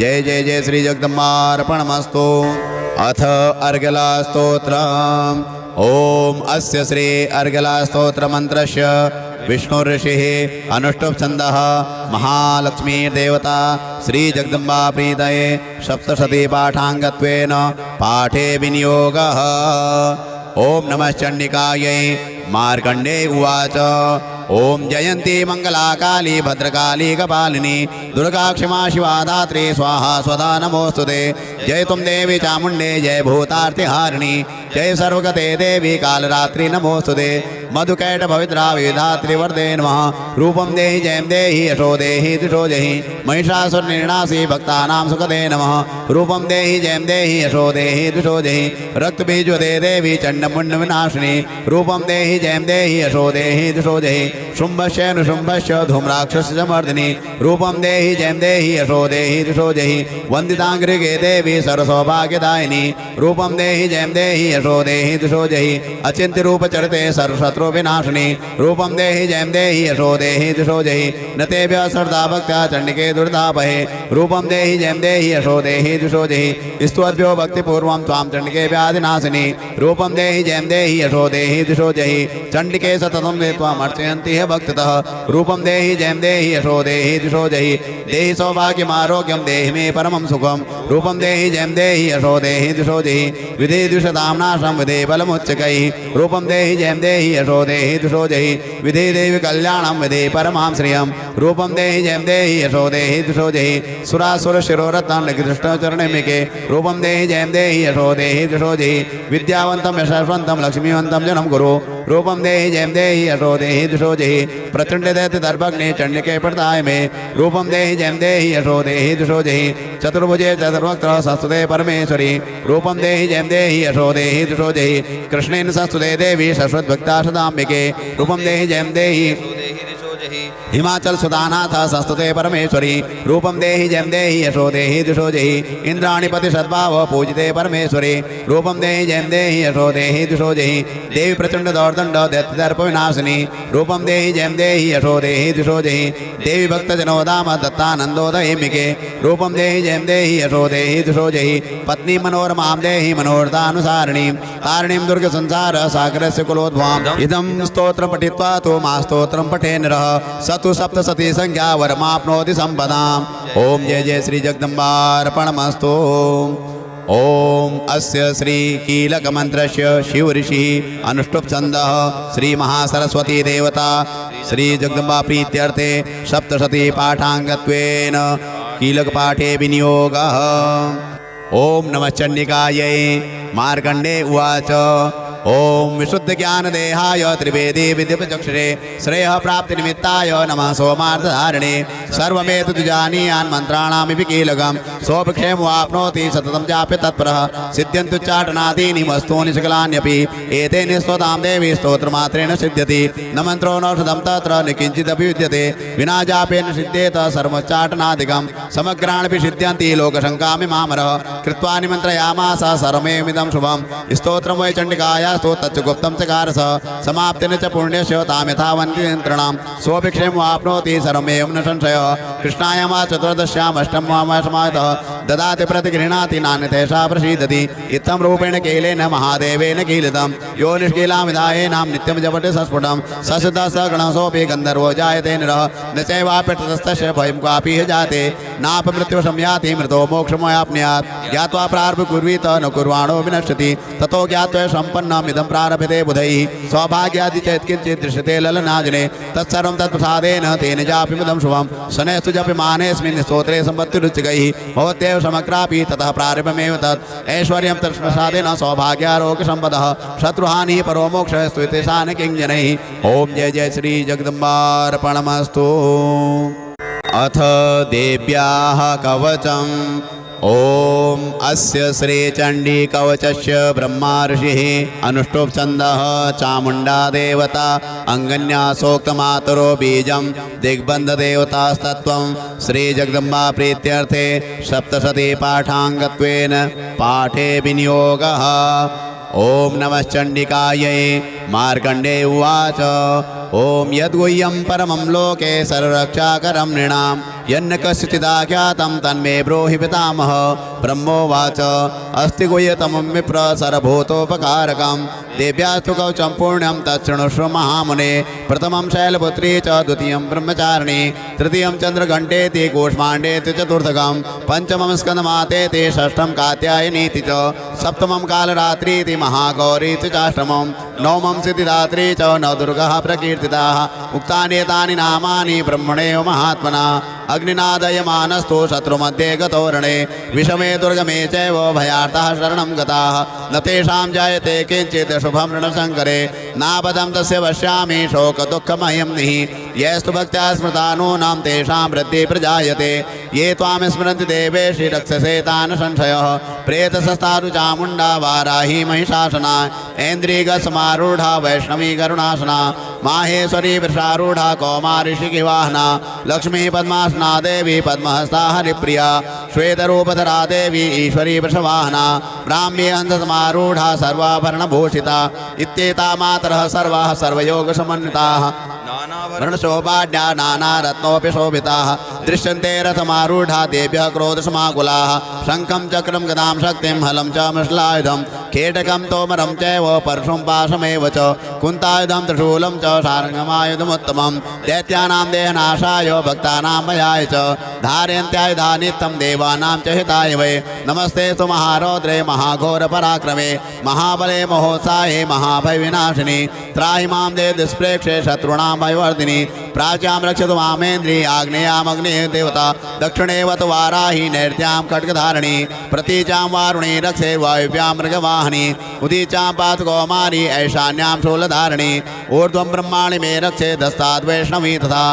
जय जय जय श्री जगदम्बार्पणमस्तु अथ अर्गलास्तोत्रम् ओम अस्य श्री अर्गलास्तोत्रमन्त्रस्य विष्णुऋषिः अनुष्टुप् छन्दः महालक्ष्मीर्देवता श्रीजगदम्बा प्रीतये सप्तशती पाठाङ्गत्वेन पाठे विनियोगः। ओम नमः चण्डिकायै। मार्कण्डे उवाच ओम जयन्ती मंगला काली भद्रकाली कपालिनी दुर्गा क्षमा शिवा धात्री स्वाहा स्वधा नमोस्तुते। जय तुम देवी चामुण्डे जय भूतार्तिहारिणी जय सर्वगते देवी कालरात्रि नमोस्तुते। मधुकैट भविद्रा विधात्री वर्दे नमः। रूपं देहि जयं देहि यशो देहि दिशो जहि महिषासुर निर्णासी भक्तानां सुखदे नमः। रूपं देहि जयं देहि यशो देहि दिशो जहि रक्तबीजवदे देवी चण्डमुण्ड विनाशिनी। रूपं देहि जयं देहि यशो देहि दिशो जहि शुम्भस्य नुशुम्भस्य धूम्राक्षसमर्दिनी। रूपं देहि जयं देहि यशो देहि दिशो जहि वन्दिताङ्घ्रिगे देवी सर्वसौभाग्यदायिनी। रूपं देहि जयं देहि यशो देहि दिशो जहि अचिन्त्य रूपचरिते सर्वशत्रु विनाशिनी। रूपं देहि जयं देहि यशो देहि दिशो जहि न तेभ्यः सर्वदा भक्त्या चण्डिके दुर्तापहे। रूपं देहि जयं देहि यशो देहि दिशो जहि स्तुवद्भ्यो भक्तिपूर्वं त्वां चण्डिके व्याधिनाशिनी। रूपं देहि जयं देहि यशो देहि दिशो जहि चण्डिके सततं त्वामर्चयन्ति गतिः भक्तितः रूपं देहि जयं देहि यशो देहि दिशो जहि देहि सौभाग्यमारोग्यं देहि मे परमं सुखं रूपं देहि जयं देहि यशो देहि दिशो जहि विधि द्विषतां नाशं विधि बलमुच्चकैः रूपं देहि जयं देहि यशो देहि दिशो जहि विधि देवि कल्याणं विधि परमां श्रियं रूपं देहि जयं देहि यशो देहि दिशो जहि सुरासुर शिरोरत्नं कृष्ण चरणे मिके रूपं देहि जयं देहि यशो देहि दिशो जहि विद्यावन्तं यशस्वन्तं लक्ष्मीवन्तं जनं कुरु रूपं देहि जयं देहि यशो देहि दिशो जहि प्रचंड दैत्य दर्भग्ने चंडिके प्रदाय मे रूपं देहि जयं देहि यशो देहि दिशो जहि चतुर्भुजे चतुर्वक्त्र संस्तुते परमेश्वरी रूपं देहि जयं देहि यशो देहि दिशो जहि कृष्णेन संस्तुते देवी शश्वतभक्ता सदाम्बिके रूपं देहि जयं देहि हिमाचल सुदानाथ संस्तुते परमेश्वरी रूपं देहि जयं देहि यशो देहि दिशो जहि इंद्राणीपति सद्भाव पूजिते परमेश्वरी रूपं देहि जयं देहि यशो देहि दिशो जहि देवी प्रचंड दौर्दंड दैत्यदर्प विनाशिनी रूपं देहि जयं देहि यशो देहि दिशो जहि देवी भक्तजनोदाम दत्तानंदोदयिमिके रूपं देहि जयं देहि यशो देहि दिशो जहि पत्नी मनोरमां देहि मनोरथानुसारिणीं तारिणीं दुर्ग संसार सागरस्य कुलोद्भवाम् इदं स्तोत्रं पठित्वा तो मा स्तोत्रं पठे नरः सतु सप्तशती संख्या वरमाप्नोति संपदाम् ओम जय जय श्री जगदम्बार्पणमस्तु। ओम अस्य श्री कीलक मंत्रस्य शिव ऋषि अनुष्टुप छन्दः श्री महासरस्वती देवता श्री जगदम्बा प्रीत्यर्थे सप्तशती पाठांगत्वेन कीलक पाठे विनियोगः। ओम नमः चंडिकायै। मार्कंडे उवाच ओम विशुद्ध ज्ञान देहाय त्रिवेदी विद्युपचक्षुषे श्रेय प्राप्ति निमित्ताय नमः सोमार्थधारिणे सर्वमेतत् जानीयान् मंत्राणामिति कीलकं सोपक्षेम वाप्नोति सततं चाप्य तत्परः सिद्ध्यन्तु चाटनादीनि वस्तूनि सकलान्यपि एतेन स्वतां देवी स्तोत्रमात्रेण सिद्ध्यति न मंत्रो नौषधं तत्र न किञ्चिदपि विद्यते विना जापेन सिद्ध्येत सर्वोच्चाटनादिकं समग्राणपि सिद्ध्यन्ति लोकशङ्कामिमामरः कृत्वा निमन्त्रयामास सर्वमेमिदं शुभं स्तोत्रं वै चण्डिकाय स्तो तच्च गुप्तं चकारस समाप्तेन च पुण्यस्य तां यथावन्ति नियन्त्रणं सोऽभिक्षेम वाप्नोति सर्वमेवं न संशयः कृष्णायां चतुर्दश्याम् अष्टममासमायतः ददाति प्रतिगृह्णाति नान्यथैषा प्रसीदति इत्थं रूपेण कीलेन महादेवेन कीलितं यो निष्कीलां विधायेनां नित्यं जपति सस्फुटं ससदा स गणसोऽपि गन्धर्वो जायते निरः न चैवाप्यतस्तस्य भयं क्वापि ह जाते नापमृत्युसंयाति मृतो मोक्षमयाप्नुयात् ज्ञात्वा प्रारब्ध कुर्वीत न कुर्वाणो विनश्यति ततो ज्ञात्वा सम्पन्नमिदं प्रारभते बुधैः सौभाग्यादि चेत् किञ्चित् दृश्यते ललनाजने तत्सर्वं तत्प्रसादेन तेन जाप्यमिदं शुभं शनैस्तु जप्यमानेऽस्मिन् स्तोत्रे सम्पत्तिरुच्चकैः भवत्येव समग्रापि ततः प्रारम्भमेव तत् ऐश्वर्यं तत्प्रसादेन सौभाग्यारोग्यसम्पदः शत्रुहानिः परो मोक्षः स्तुतेषां किञ्जनैः। ओम जय जय श्री जगदम्बार्पणमस्तु। अथ देव्याः कवचम्। ओम अस्य श्री चंडी कवचस्य ब्रह्मा ऋषिः अनुष्टुप छन्दः चामुंडा देवता अंगन्या सोक्तमातरो बीजं दिग्बंध देवतास्तत्वं श्री जगदम्बा प्रीत्यर्थे सप्तशती पाठांगत्वेन पाठे विनियोगः। ओम नमः चंडिकायै। मार्कंडे उवाच ओम यद्गुह्यं परमं लोके सर्वरक्षाकरं नृणां यन्न कस्यचिदाख्यातं तन्मे ब्रूहि पितामह। ब्रह्मोवाच अस्ति गुह्यतमं विप्र सर्वभूतोपकारकं देव्यास्तु कवचं पुण्यं तच्छृणुष्व महामुने। प्रथमं शैलपुत्री च द्वितीयं ब्रह्मचारिणी तृतीयं चन्द्रघण्टेति कूष्माण्डेति चतुर्थकं पंचमं स्कन्दमातेति षष्ठं कात्यायनीति च सप्तमं कालरात्रीति महागौरीति चाष्टमं नवमं सिद्धिदात्री च नवदुर्गः प्रकीर्तिताः। उक्तानि एतानि नामानि ब्रह्मणेव महात्मना अग्निनादयमानस्तु शत्रुमध्ये गतोरणे विषमे दुर्गमे चैव भयार्थः शरणं गताः न तेषां जायते किञ्चित् शुभं ऋणशङ्करे नापदं तस्य वश्यामि शोकदुःखमयं निः यस्तु भक्त्या स्मृतानूनां तेषां वृद्धिः प्रजायते ये त्वां स्मरन्ति देवेशि रक्षसे तान् संशयः प्रेतसस्तारु चामुण्डा वाराही महिषासना ऐन्द्रियगसमारूढा वैष्णवी करुणासना माहेश्वरी वृषारूढ़ा कौमारी शिखिवाहना लक्ष्मी पद्मासना देवी पद्महस्ता हरिप्रिया श्वेतरूपधरा देवी ईश्वरी वृषवाहना ब्राह्मी अंधसमारूढ़ा सर्वाभरणभूषिता इत्येता मातरः सर्वाः सर्वयोगसमन्विताः वर्णशोभाढ्या नानारत्नोऽपि शोभिताः दृश्यन्ते रथमारूढा देभ्यः क्रोधसमाकुलाः शङ्खं चक्रं गदां शक्तिं हलं च मृषलायुधं केटकं तोमरं चैव परशुं पाशमेव च कुन्तायुधं त्रिशूलं च सारङ्गमायुधमुत्तमं दैत्यानां देहनाशाय भक्तानां भयाय च धारयन्त्यायुधा नित्यं देवानां च हिताय वै नमस्ते तु महारौद्रे महाघोरपराक्रमे महाबले महोत्साहे महाभयविनाशिनि त्राहि मां देव दुष्प्रेक्षे शत्रूणां भयवर्धिनि प्राच्यां रक्षतु मामेन्द्रि आग्नेयामग्ने देवता दक्षिणेवत वाराहि नैर्त्यां खड्गधारिणी प्रतीचां वारुणी रक्षे वायुव्यां मृगवाहिनी उदीचां पातु कौमारी ऐशान्यां शूलधारिणी ऊर्ध्वं ब्रह्माणि मे रक्षे दस्ताद्वैष्णवी तथा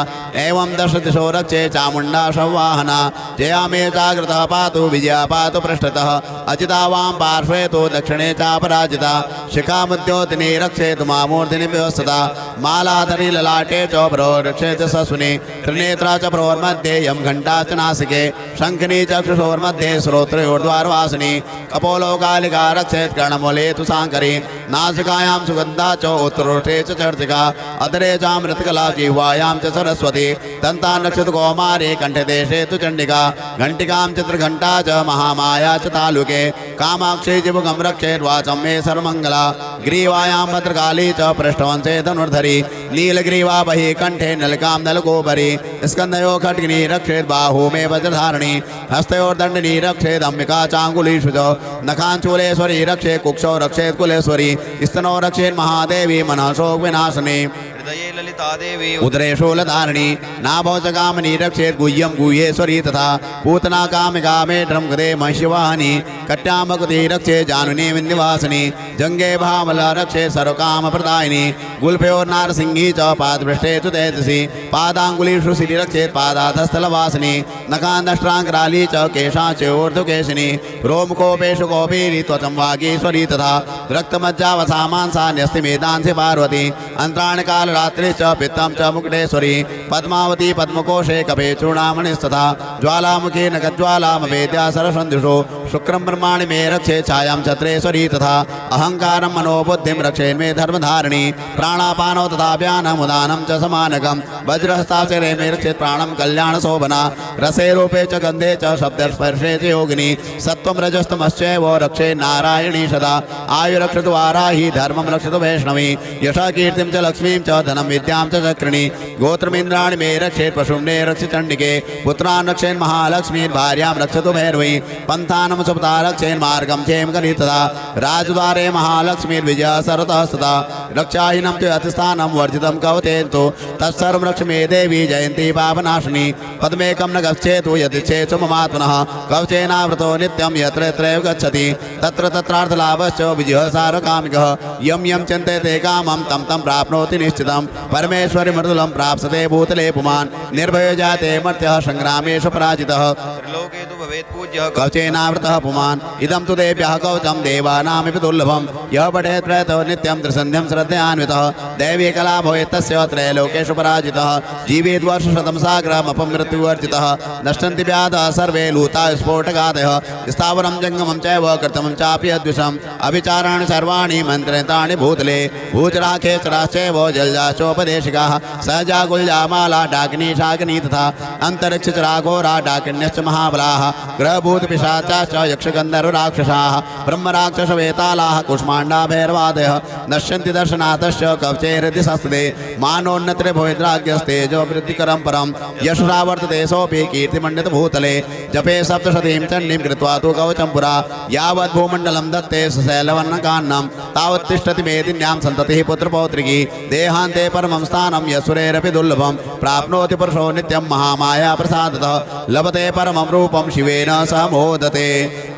एवं दश दिशो रक्षे चामुण्डा संवाहना जया मे जागृतः पातु विजया पातु पृष्ठतः अजिता वां पार्श्वे तु दक्षिणे चापराजिता शिखामुद्योतिनी रक्षेतु मामूर्तिनि व्यवस्थता मालाधरी ललाटे च भ्रो रक्षेत सस्विनी त्रिनेत्रा च भ्रोर्मध्ये यं घण्टा च नासिके शङ्खिनी चक्षुषोर्मध्ये श्रोत्रयोर्द्वारवासिनी कपोलोकालिका रक्षेत् कर्णमूले तु साङ्करी नासिकायां सुगन्धा च उत्तरोष्ठे च चर्चिका अधरे चामृतकला जिह्वायां च सरस्वती दन्तान् रक्षतु कौमारी कण्ठदेशे तु चण्डिका घण्टिकां चित्रघण्टा च महामाया च तालुके कामाक्षी जिभुगं रक्षेर्वाचं मे सर्वमङ्गला ग्रीवायां भद्रकाली च पृष्ठवंशे धनुर्धरी नीलग्रीवा बहि कंठे नलिकां नलकोपरि स्कन्धयो खड्गिनी रक्षेत् बाहू मे वज्रधारिणी हस्तयोर्दण्डिनी रक्षेत् अम्बिका चाङ्गुलीषु च नखाञ्चूलेश्वरी रक्षेत् कुक्षौ रक्षेत् कुलेश्वरी स्तनौ रक्षेत् महादेवी मनः शोक विनाशिनी हृदये ललिता देवी उदरे शूलधारिणी नाभौ च कामिनी रक्षेत् गुह्यं गुह्येश्वरी तथा पूतना कामिका मे ड्रंकृते महिषवाहिनी कट्यां भगवती रक्षेत् जानुनी विन्ध्यवासिनी जङ्गे भामला रक्षेत् सर्वकामप्रदायिनी गुल्फयोर्नारसिंही च पादपृष्ठे तु तेजसी पादाङ्गुलीषु सिरि रक्षेत् पादाधस्थलवासिनी नखान्दष्ट्राङ्कराली च केशाच्योर्ध्वकेशिनी रोमकोपेषु कौपीरी त्वचं वागीश्वरी तथा रक्तमज्जावसामांसा न्यस्तिमेदांसि पार्वती अन्त्राणि कालरात्रि च पित्तं च मुकुटेश्वरी पद्मावती पद्मकोशे कपे चूर्णामणिस्तथा ज्वालामुखी नखज्वालामवेद्या सरसन्धिषु शुक्रं ब्रह्माणि मे रक्षे छायां छत्रेश्वरी तथा अहङ्कारं मनोबुद्धिं रक्षेन्मे धर्मधारिणी प्राणापानौ तथा व्यानमुदानं च समानकं वज्रहस्ताक्षरे मे रक्षेत् प्राणं कल्याणशोभना रसे रूपे च गन्धे च शब्दस्पर्शे च योगिनी सत्त्वं रजस्तमश्चैव रक्षे नारायणी सदा आयुरक्षतु वाराही धर्मं रक्षतु वैष्णवी यशः कीर्तिं च लक्ष्मीं च धनं विद्यां च चक्रिणी गोत्रमिन्द्राणि मे रक्षेत् पशुम्ने रक्षि चण्डिके पुत्रान् रक्षेन् महालक्ष्मीं भार्यां रक्षतु भैरवी पन्थानं सुपता रक्षेन् मार्गं क्षेम करी तथा राजद्वारे महालक्ष्मीर्विजया सर्वतः सदा रक्षाहीनं च अतिस्थानं वर्जितं कवचेन्तु तत्सर्वं रक्ष मे देवी जयन्ती पापनाशिनी पद्मेकं न गच्छेतु यदिच्छेत् ममात्मनः कवचेनावृतो नित्यं यत्र यत्रैव गच्छति तत्र तत्रार्थलाभश्च विजयः सार्वकामिकः यं यं चिन्तयते कामं तं तं प्राप्नोति निश्चितं परमेश्वरि मृदुलं प्राप्स्यते भूतले पुमान् निर्भयो जाते मर्त्यः संग्रामेषु पराजितः त्रिलोके तु भवेत् पूज्यः कवचेनावृतः पुमान् इदं तु देव्यः कवचं देवानामिति दुर्लभं यः पठेत् प्रयतो नित्यं त्रिसन्ध्यं श्रद्धयान्वितः दैवी कला भवेत् तस्य त्रैलोकेषु पराजितः जीवेत् वर्षशतं साग्रमपमृत्युवर्जितः नश्यन्ति व्याधः सर्वे लूता स्फोटकादयः स्थावरं जङ्गमं चैव कृतमं चापि अद्विषम् अभिचाराणि सर्वाणि मन्त्रतानि भूतले भूचराखेचराश्चैव जलजाचोपदेशिकाः सहजा गुल्जामाला डाकिनी शाकिनी तथा अन्तरिक्षचराघोरा डाकिन्यश्च महाबलाः ग्रहभूतपिशाचाश्च यक्षगन्धर्वराक्षसाः ब्रह्मराक्षसवेतालाः कुष्माण्डा भैरवादयः नश्यन्ति दर्शनाथश्च कवचे हृदि संस्थिते मानोन्नतिर्भवेद्राज्ञस्तेजो वृद्धिकरं परं यशसा वर्तते सोऽपि कीर्तिमण्डितभूतले जपे सप्तशतीं चण्डीं कृत्वा तु कवचं पुरा यावत् भूमण्डलं दत्ते सशैलवर्णकान्नं तावत् तिष्ठति मेदिन्यां सन्ततिः पुत्रपौत्रिकी देहान्ते परमं स्थानं यशुरेरपि दुर्लभं प्राप्नोति पुरुषो नित्यं महामाया प्रसादतः लभते परमं रूपं शिवेन सह मोदते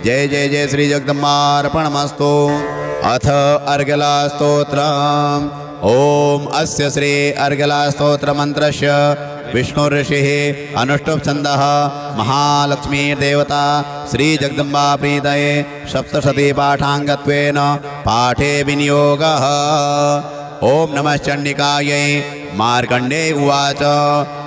जय जय जय श्री जगदम्बार्पणमस्तु अथ अर्गला स्तोत्रम् ओम अस्य श्री अर्गला स्तोत्र मंत्रस्य विष्णु ऋषिः अनुष्टुप् छन्दः महालक्ष्मी देवता श्री जगदम्बा प्रीतये सप्तशती पाठाङ्गत्वेन पाठे विनियोगः ओम नमः चण्डिकायै मार्कण्डे उवाच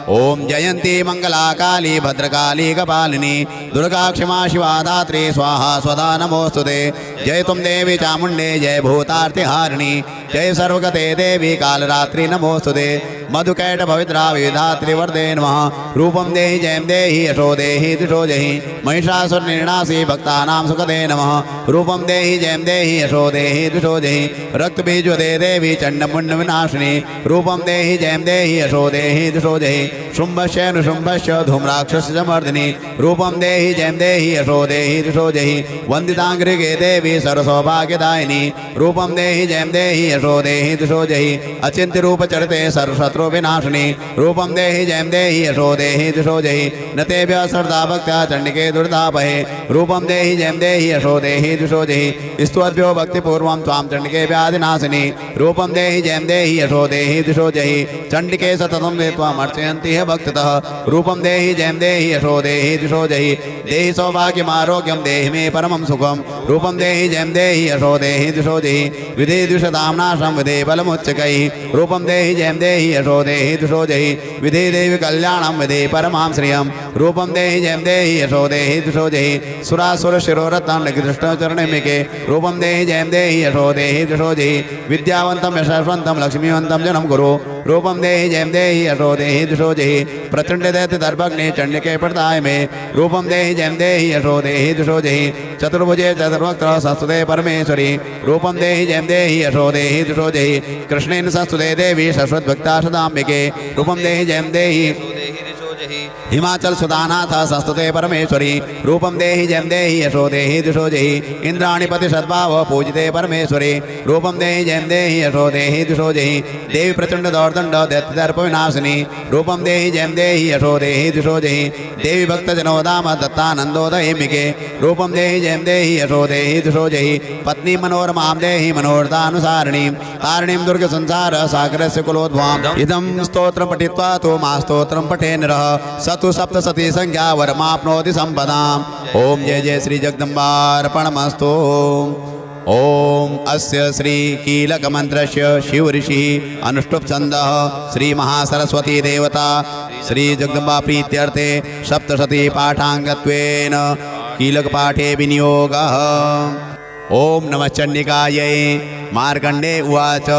ॐ जयन्ती मङ्गला काली भद्रकाली कपालिनी दुर्गा क्षमा शिवा धात्री स्वाहा स्वधा नमोस्तुते। जय तुम देवी चामुण्डे जय भूतार्तिहारिणी जय सर्वगते देवी कालरात्रि नमोस्तुते। मधुकैट पवित्रा विधात्री वरदे नमः। रूपं देहि जयं देहि यशो देहि दिशो जहि महिषासुरनिर्णासी भक्तानां सुखदे नमः। रूपं देहि जयं देहि यशो देहि दिशो जहि रक्तबीजवदे देवी चण्डमुण्ड विनाशिनी। रूपं देहि जयं देहि यशो देहि दिशो जहि शुम्भस्य नृशुम्भस्य धूम्राक्षस्य मर्दिनी। रूपं देहि जयं देहि यशो देहि दिशो जहि वन्दिताङ्घ्रिगे देवी सर्वसौभाग्यदायिनी। रूपं देहि जयं देहि यशो देहि दिशो जहि अचिन्त्य रूपचरिते सर्वशत्रु विनाशिनी। रूपं देहि जयं देहि यशो देहि दिशो जहि न तेभ्यः श्रद्धा भक्त्या चण्डिके दुर्दापहे। रूपं देहि जयं देहि यशो देहि दिशो जहि स्तुवद्भ्यो भक्तिपूर्वं त्वां चण्डिके व्याधिनाशिनी। रूपं देहि जयं देहि यशो देहि दिशो जहि चण्डिके सततं ते त्वाम् अर्चयन्ति ह भक्तितः। रूपं देहि जयं देहि यशो देहि दिशो जहि देहि सौभाग्यमारोग्यं देहि मे परमं सुखं। रूपं देहि जयं देहि यशो देहि दिशो जहि विधि द्विषतां नाशं विधि बलमुच्चकैः। रूपं देहि जयं देहि यशो देहि दिशो जहि विधि देवी कल्याणं विधि परमां श्रियं। रूपं देहि जयं देहि यशो देहि दिशो जहि सुरासुर शिरोरत्नं कृष्णचरणमिके। रूपं देहि जयं देहि यशो देहि दिशो जहि विद्यावन्तं यशस्वन्तं लक्ष्मीवन्तं जनं कुरु। रूपं देहि जयं देहि यशो देहि दिशो जहि प्रचण्ड दैत्य दर्भग्ने चण्डिके प्रदाय मे। रूपं देहि जयं देहि यशो देहि दिशो जहि चतुर्भुजे चतुर्वक्त्र संस्तुते परमेश्वरी। रूपं देहि जयं देहि यशो देहि दिशो जहि कृष्णेन संस्तुते देवी शश्वद्भक्ता सदाम्बिके। रूपं देहि जयं देहि हिमाचल सुदानाथ संस्तुते परमेश्वरी। रूपं देहि जयं देहि यशो देहि दिशो जहि इंद्राणीपति सद्भाव पूजिते परमेश्वरी। रूपं देहि जयं देहि यशो देहि दिशो जहि देवी प्रचंड दौर्दंड दैत्यदर्प विनाशिनी। रूपं देहि जयं देहि यशो देहि दिशो जहि देवी भक्तजनोदाम दत्तानंदोदयिमिके। रूपं देहि जयं देहि यशो देहि दिशो जहि पत्नी मनोरमां देहि मनोरथानुसारिणीं तारिणीं दुर्ग संसार सागरस्य कुलोद्भवाम्। इदं स्तोत्रं पठित्वा तो मा स्तोत्रं पठे नरः स तु सप्तशती संख्या वरमाप्नोति सम्पदाम्। ओम जय जय श्री जगदम्बार्पणमस्तु। ओम अस्य श्री कीलक मंत्रस्य शिव ऋषि अनुष्टुप छन्दः श्री महासरस्वती देवता श्री जगदम्बा प्रीत्यर्थे सप्तशती पाठाङ्गत्वेन कीलक पाठे विनियोगः। ओम नमः चण्डिकायै। मार्कण्डे उवाच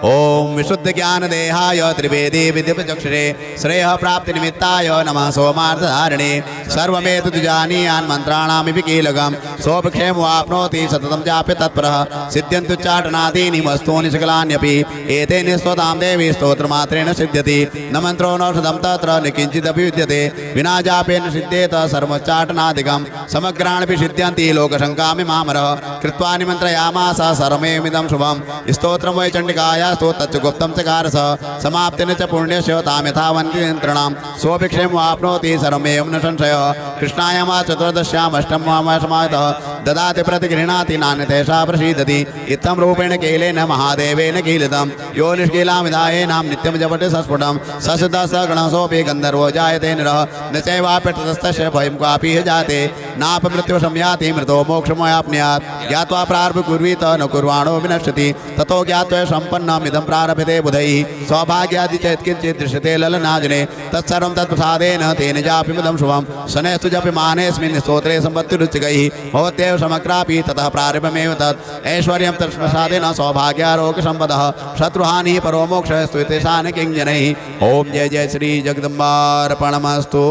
ओम विशुद्ध ज्ञान देहाय त्रिवेदी विद्युपचक्षुषे श्रेय प्राप्ति निमित्ताय नमः सोमार्थधारिणे सर्वमेतद् जानीयान् मन्त्राणामिति कीलकं सोपक्षेमवाप्नोति सततं चाप्य तत्परः सिद्ध्यन्तुच्चाटनादीनि वस्तूनि सकलान्यपि एतेन स्तोतां देवी स्तोत्रमात्रेण सिद्ध्यति न मन्त्रो नौषधं तत्र न किञ्चिदपि विद्यते विना जापेन सिद्ध्येत सर्वोच्चाटनादिकं समग्राणपि सिद्ध्यन्ति लोकशङ्कामिमामरः कृत्वा निमन्त्रयामास सर्वमेमिदं शुभं स्तोत्रं वै चण्डिकाया स्तोत्रस्य गुप्तं चकारस समाप्तेन च पुण्यस्य तां यथावन्तियन्त्रणां स्वभिक्षेमवाप्नोति सर्वमेवं न संशयः कृष्णाय मा चतुर्दश्याम् अष्टममासमायतः ददाति प्रतिगृह्णाति नान्यथेषा प्रसीदति इत्थं रूपेण कीलेन महादेवेन कीलितं यो निष्कीलां विधायेनां नित्यं जपति सस्फुटं ससदसगणसोऽपि गन्धर्वो जायते नरः न चैवाप्यतस्तस्य भयं क्वापि जाते नापमृत्युसंयाति मृतो मोक्षमयाप्नुयात् ज्ञात्वा प्रारब्ध कुर्वीत न कुर्वाणो विनश्यति ततो ज्ञात्वा सम्पन्नमिदं प्रारभते बुधैः सौभाग्यादि चेत् किञ्चित् दृश्यते ललनाजने तत्सर्वं तत्प्रसादेन तेन जापिमिदं शुभं शनैस्तु जप्यमानेऽस्मिन् स्तोत्रे सम्पत्तिरुचिकैः भवत्येव समग्रापि ततः प्रारम्भमेव तत् ऐश्वर्यं तत्प्रसादेन सौभाग्यारोग्यसम्पदः शत्रुहानिः परो मोक्षः स्तुतेषां किञ्जनैः। ओम जय जय श्री जगदम्बार्पणमस्तु।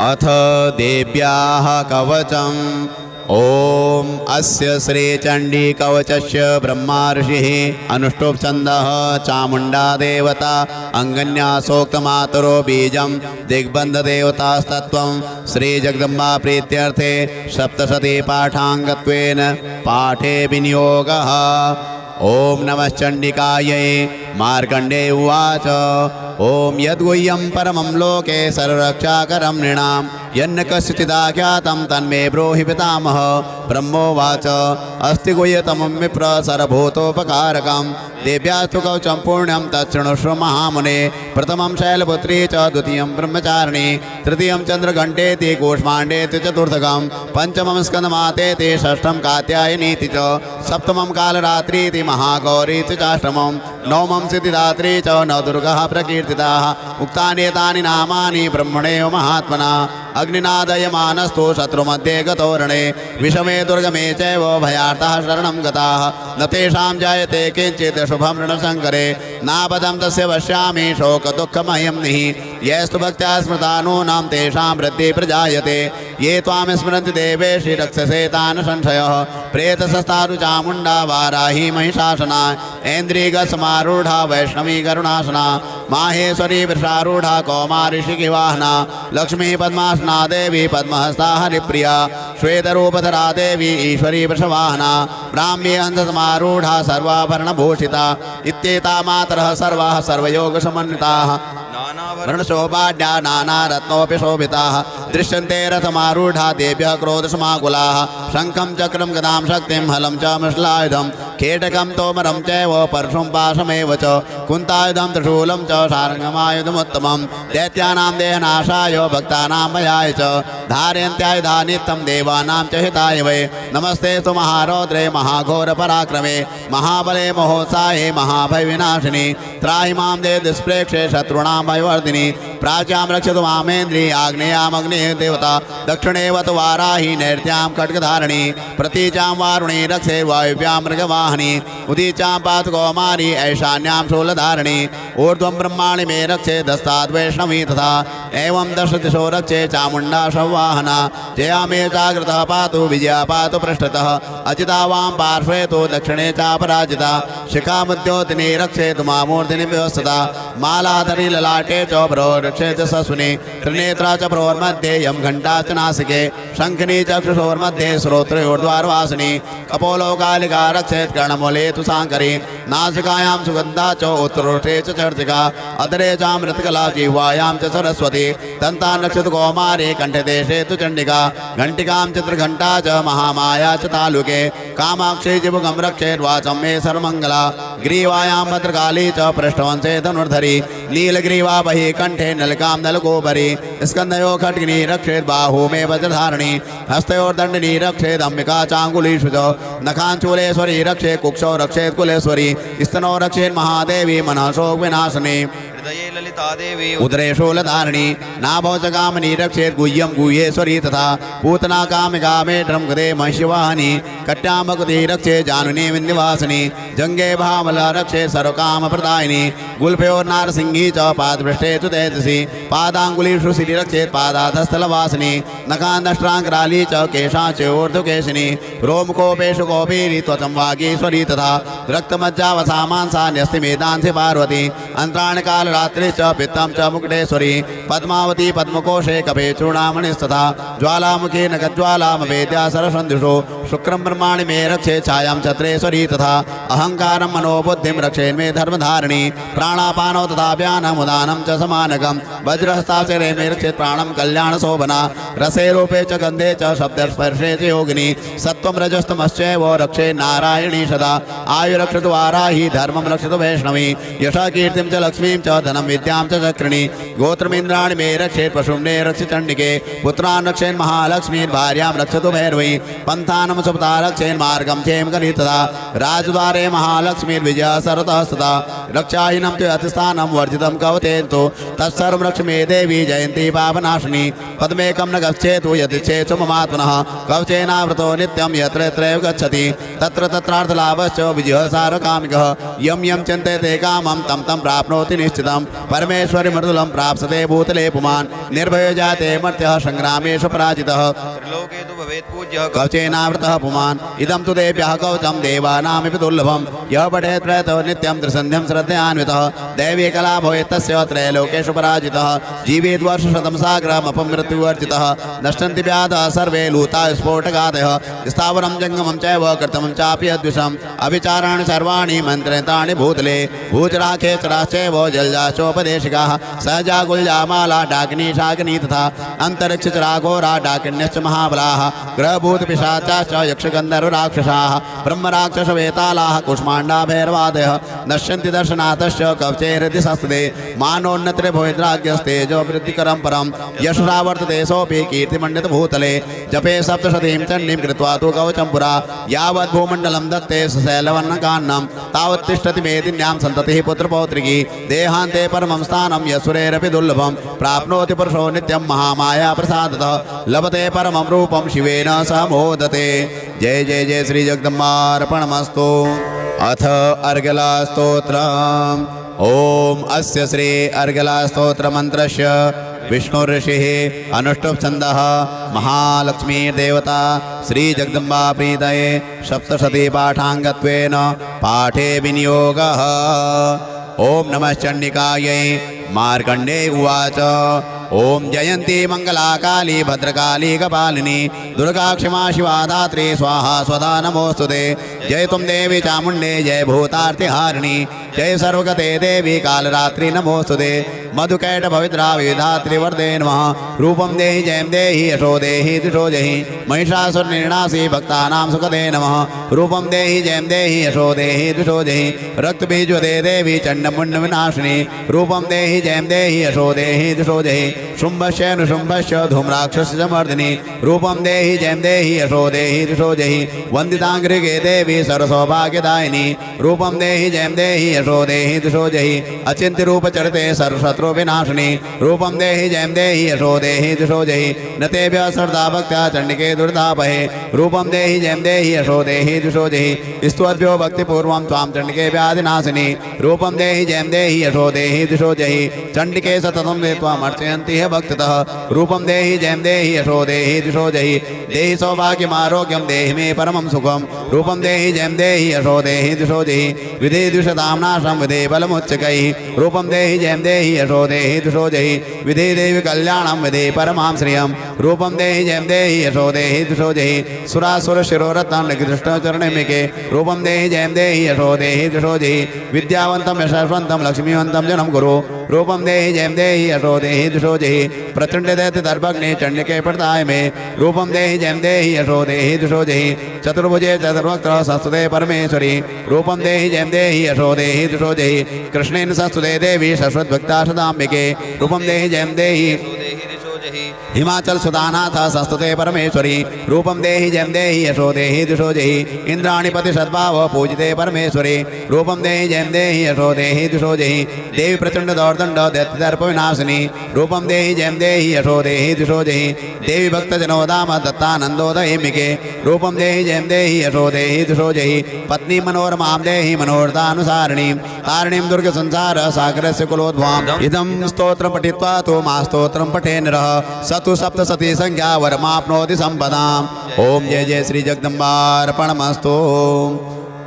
अथ देव्याः कवचम्। ओम अस्य श्री चंडी कवचस्य ब्रह्मा ऋषिः अनुष्टुप छन्दः चामुण्डा देवता अंगन्या सोक्तमातरो बीजं दिग्बन्ध देवतास्तत्त्वं श्री जगदम्बा प्रीत्यर्थे सप्तशती पाठाङ्गत्वेन पाठे विनियोगः। ओम नमः चण्डिकायै। मार्कण्डे उवाच ओम यद्गुह्यं परमं लोके सर्वरक्षाकरं नृणां यन्न कस्यचिदाख्यातं तन्मे ब्रूहि पितामह। ब्रह्मोवाच अस्ति गुह्यतमं विप्र सर्वभूतोपकारकं देव्यास्तु कवचं पुण्यं तच्छृणुष्व महामुने। प्रथमं शैलपुत्री च द्वितीयं ब्रह्मचारिणी तृतीयं चन्द्रघण्टेति कूष्माण्डेति चतुर्थकं पंचमं स्कन्दमातेति षष्ठं कात्यायनीति च सप्तमं कालरात्रीति महागौरीति चाष्टमं नवमं सिद्धिदात्री च नवदुर्गः प्रकीर्तिता कीर्तिताः उक्तानि एतानि नामानि ब्रह्मणेव महात्मना अग्निनादयमानस्तु शत्रुमध्ये गतो रणे विषमे दुर्गमे चैव भयार्थः शरणं गताः न तेषां जायते किञ्चित् शुभं ऋणशङ्करे नापदं तस्य पश्यामि शोकदुःखमयं निः यस्तु भक्त्या स्मृतानूनां तेषां वृद्धिः प्रजायते ये त्वां स्मरन्ति देवेशि रक्षसे तान् संशयः प्रेतसस्तादु चामुण्डा वाराही महिषासना ऐन्द्रियगसमारूढा वैष्णवी करुणासना माहेश्वरी वृषारूढा कौमारी शिखिवाहना लक्ष्मी पद्मासना देवी पद्महस्ता हरिप्रिया श्वेतरूपधरा देवी ईश्वरी वृषवाहना ब्राह्मी हंससमारूढा सर्वाभरणभूषिता इत्येता मातरः सर्वाः सर्वयोगसमन्विताः वर्णशोभाढ्या नानारत्नोऽपि शोभिताः दृश्यन्ते रथमारूढा देभ्यः क्रोधसमाकुलाः शङ्खं चक्रं गदां शक्तिं हलं च मृषलायुधं केटकं तोमरं चैव परशुं पाशमेव च कुन्तायुधं त्रिशूलं च सारङ्गमायुधमुत्तमं दैत्यानां देहनाशाय भक्तानां भयाय च धारयन्त्यायुधा नित्यं देवानां च हिताय वै नमस्ते तु महारौद्रे महाघोरपराक्रमे महाबले महोत्साहे महाभयविनाशिनि त्राहि मां देव दुष्प्रेक्षे शत्रूणां भयवर्धिनि प्राच्यां रक्षतु मामेन्द्रि आग्नेयामग्नेः देवता दक्षिणेवत वाराहि नैर्त्यां खड्गधारिणी प्रतीचां वारुणी रक्षे वायुव्यां मृगवाहिनी उदीचां पातु कौमारी ऐशान्यां शूलधारिणी ऊर्ध्वं ब्रह्माणि मे रक्षे दस्ताद् वैष्णवी तथा एवं दशदिशो रक्षे चामुण्डा संवाहना जया मे जागृतः पातु विजया पातु पृष्ठतः अजिता वां पार्श्वे तु दक्षिणे चापराजिता शिखामुद्योतिनी रक्षेतु मामूर्तिनि व्यवस्थिता मालाधरी ललाटे च भ्रो रक्षेत सस्विनी त्रिनेत्रा च भ्रोर्मध्ये यं घण्टा च नासिके शङ्खिनी चक्षुषोर्मध्ये श्रोत्रयोर्द्वारवासिनी कपोलोकालिका रक्षेत् कर्णमूले तु साङ्करी नासिकायां सुगन्धा च उत्तरोष्ठे च चर्चिका अधरे चामृतकला जिह्वायां च सरस्वती दन्तां रक्षतु कौमारी कण्ठदेशे तु चण्डिका घण्टिकां चित्रघण्टा च महामाया च तालुके कामाक्षी जिभुगं रक्षेद्वाचं मे सर्वमङ्गला ग्रीवायां भद्रकाली च पृष्ठवंशे धनुर्धरी नीलग्रीवा बहि कण्ठे नलिकां नलकोपरि स्कन्धयो खड्गिनी रक्षेत् बाहू मे वज्रधारिणी हस्तयोर्दण्डिनी रक्षेत् अम्बिका चाङ्गुलीषु च नखाञ्चूलेश्वरी रक्षेत् कुक्षौ रक्षेत् कुलेश्वरी स्तनौ रक्षेत् महादेवी मनः शोकविनाशिनी हृदये ललिता देवी उदरे शूलधारिणी नाभौ च कामिनी रक्षेत् गुह्यं गुह्येश्वरी तथा पूतना कामिका मेढ्रं गदे महिषिवाहिनी कट्यां भगवती रक्षेत् जानुनी विन्ध्यवासिनी जङ्गे भामला रक्षेत् सर्वकामप्रदायिनी गुल्फयोर्नारसिंही च पादपृष्ठे तु तेजसी पादाङ्गुलीषु श्री रक्षेत् पादाधस्थलवासिनी नखान्दष्ट्राङ्कराली च केशाच्योर्ध्वकेशिनी रोमकोपेषु कोपीरी त्वचं वागीश्वरी तथा रक्तमज्जावसामांसा न्यस्तिमेदांसि पार्वती अंतराणकालरात्रि च पित्तं च मुकुटेश्वरी पद्मावती पद्मकोशे कपे चूडामणिस्तथा ज्वालामुखी नखज्वालामवेद्या सरसन्धिषु शुक्रं ब्रह्माणि मे रक्षे छायां छत्रेश्वरी तथा अहङ्कारं मनोबुद्धिं रक्षेन्मे धर्मधारिणी प्राणापानौ तथा व्यानमुदानं च समानकं वज्रहस्ताक्षरे मे रक्षेत् प्राणं कल्याणशोभना रसे रूपे च गन्धे च शब्दस्पर्शे च योगिनी सत्त्वं रजस्तमश्चैव रक्षे नारायणी सदा आयुरक्षतु वाराही धर्मं रक्षतु वैष्णवी यशा कीर्तिं च लक्ष्मीं च धनं विद्यां च चक्रिणी गोत्रमिन्द्राणि मे रक्षेत् पशुम्ने रक्ष चण्डिके पुत्रान् रक्षेन् महालक्ष्मीन् भार्यां रक्षतु भैरवी पन्थानं सुपता रक्षेन् मार्गं क्षेम कलितदा राजद्वारे महालक्ष्मीर्विजया सर्वतः सदा रक्षाहीनं तु अतिस्थानं वर्जितं कवतेन्तु तत्सर्वं रक्ष मे देवी जयन्ती पापनाशिनी पद्मेकं न गच्छेतु यदिच्छेत्सु ममात्मनः कवचेनावृतो नित्यं यत्र यत्रैव गच्छति तत्र तत्रार्थलाभश्च विजयः सारकामिकः यं यं चिन्तयते कामं तं तं प्राप्नोति निश्चितं परमेश्वरि मृदुलं प्राप्स्यते भूतले पुमान् निर्भयो जाते मर्त्यः संग्रामेषु पराजितः त्रिलोके तु भवेत् पूज्यः कवचेनावृतः पुमान् इदं तु देव्यः कवचं देवानामिति दुर्लभं यः पठेत् प्रयतो नित्यं त्रिसन्ध्यं श्रद्धयान्वितः दैवी कला भवेत् तस्य त्रैलोकेषु पराजितः जीवेत् वर्षशतं साग्रहमपमृत्युवर्जितः नश्यन्ति व्याधः सर्वे लूता स्फोटकादयः स्थावरं जङ्गमं चैव कृतमं चापि अद्विषम् अविचाराणि सर्वाणि मन्त्रितानि भूतले भूचराखेचराश्चैव जलजाचोपदेशिकाः सहजा गुल्जामाला डाकिनी शाकिनी तथा अन्तरिक्षचराघोरा डाकिन्यश्च महाबलाः ग्रह भूतपिशाचाश्च यक्षगन्धर्वराक्षसाः ब्रह्मराक्षसवेतालाः कुष्माण्डा भैरवादयः नश्यन्ति दर्शनाथश्च कवचैरति संस्थिते मानोन्नतिरे भवेद्राज्ञस्तेजो वृद्धिकरं परं यशसा वर्तते सोऽपि कीर्तिमण्डितभूतले जपे सप्तशतीं चण्डीं कृत्वा तु कवचं पुरा यावत् भूमण्डलं दत्ते सशैलवर्णकान्नं तावत् तिष्ठति मेदिन्यां सन्ततिः पुत्रपौत्रिकी देहान्ते परमं स्थानं यशुरेरपि दुर्लभं प्राप्नोति पुरुषो नित्यं महामाया प्रसादतः लभते परमं रूपं शिवेन सह मोदते। जय जय जय श्री जगदम्बार्पणमस्तु। अथ अर्गलास्तोत्रम्। ओम अस्य श्री अर्गलास्तोत्रमन्त्रस्य विष्णु ऋषिः अनुष्टुप् छन्दः महालक्ष्मीर्देवता श्री जगदम्बा प्रीतये सप्तशती पाठाङ्गत्वेन पाठे विनियोगः। ओम नमः चण्डिकायै। मार्कण्डे उवाच ओम जयन्ती मंगला काली भद्रकाली कपालिनी दुर्गा क्षमा शिवा धात्री स्वाहा स्वधा नमोस्तुते। जय तुम देवी चामुण्डे जय भूतार्तिहारिणी जय सर्वगते देवी कालरात्रि नमोस्तुते। मधुकैट भविद्रा विधात्री वरदे नमः। रूपं देहि जयं देहि यशो देहि दिशो जहि महिषासुर निर्णासी भक्तानां सुखदे नमः। रूपं देहि जयं देहि यशो देहि दिशो जहि रक्तबीजवदे देवी चण्डमुण्ड विनाशिनी। रूपं देहि जयं देहि यशो देहि दिशो जहि शुम्भस्य नुशुम्भस्य धूम्राक्षसमर्दिनी। रूपं देहि जयं देहि यशो देहि दिशो जहि वन्दिताङ्घ्रिगे देवी सर्वसौभाग्यदायिनी। रूपं देहि जयं देहि यशो देहि दिशो जहि अचिन्त्य रूपचरिते सर्वशत्रु विनाशिनी। रूपं देहि जयं देहि यशो देहि दिशो जहि न तेभ्यः श्रद्धा भक्त्या चण्डिके दुर्तापहे। रूपं देहि जयं देहि यशो देहि दिशो जहि स्तुवद्भ्यो भक्तिपूर्वं त्वां चण्डिके व्याधिनाशिनी। रूपं देहि जयं देहि यशो देहि दिशो जहि चण्डिके सततं ते त्वाम् अर्चयन्ति ह भक्ततः। रूपं देहि जयं देहि यशो देहि दिशो जहि देहि सौभाग्यमारोग्यं देहि मे परमं सुखं। रूपं देहि जयं देहि यशो देहि दिशो जहि विधि द्विषतां नाशं विधि बलमुच्चकैः। रूपं देहि जयं देहि यशो देहि दिशो जहि विधि देवि कल्याणं विधि परमां श्रियं। रूपं देहि जयं देहि यशो देहि दिशो जहि सुरासुर शिरोरत्नं कृष्णचरणमिके। रूपं देहि जयं देहि यशो देहि दिशो जहि विद्यावन्तं यशस्वन्तं लक्ष्मीवन्तं जनं कुरु। रूपं देहि जयं देहि यशो देहि दिशो जहि प्रचण्ड दैत्य दर्भग्ने चण्डिके प्रदाय मे। रूपं देहि जयं देहि यशो देहि दिशो जहि चतुर्भुजे चतुर्वक्त्र संस्तुते परमेश्वरी। रूपं देहि जयं देहि यशो देहि दिशो जहि कृष्णेन संस्तुते देवी सरस्वद्भक्ता सदाम्बिके। रूपं देहि जयं देहि हिमाचल सुदानाथ संस्तुते परमेश्वरी। रूपं देहि जयं देहि यशो देहि दिशो जहि इंद्राणीपति सद्भाव पूजिते परमेश्वरी। रूपं देहि जयं देहि यशो देहि दिशो जहि देवी प्रचंड दौर्दंड दैत्यदर्प विनाशिनी। रूपं देहि जयं देहि यशो देहि दिशो जहि देवी भक्तजनोदाम दत्तानंदोदयिमिके। रूपं देहि जयं देहि यशो देहि दिशो जहि पत्नी मनोरमां देहि मनोरथानुसारिणीं तारिणीं दुर्ग संसार सागरस्य कुलोद्भवाम्। इदं स्तोत्रं पठित्वा तो मा स्तोत्रं पठे नरः सतु सप्तशती संख्या वरमाप्नोति संपदाम्। ओम जय जय श्री जगदम्बार्पणमस्तु।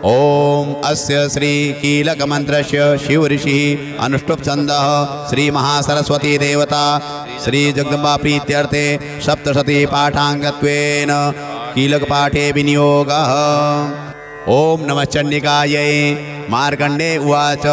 ओम अस्य श्री कीलक मंत्रस्य शिव ऋषिः अनुष्टुप् छन्दः श्री महासरस्वती देवता श्री जगदम्बा प्रीत्यर्थे सप्तशती पाठाङ्गत्वेन कीलक पाठे विनियोगः। ओम नमः चण्डिकायै। मार्कण्डे उवाच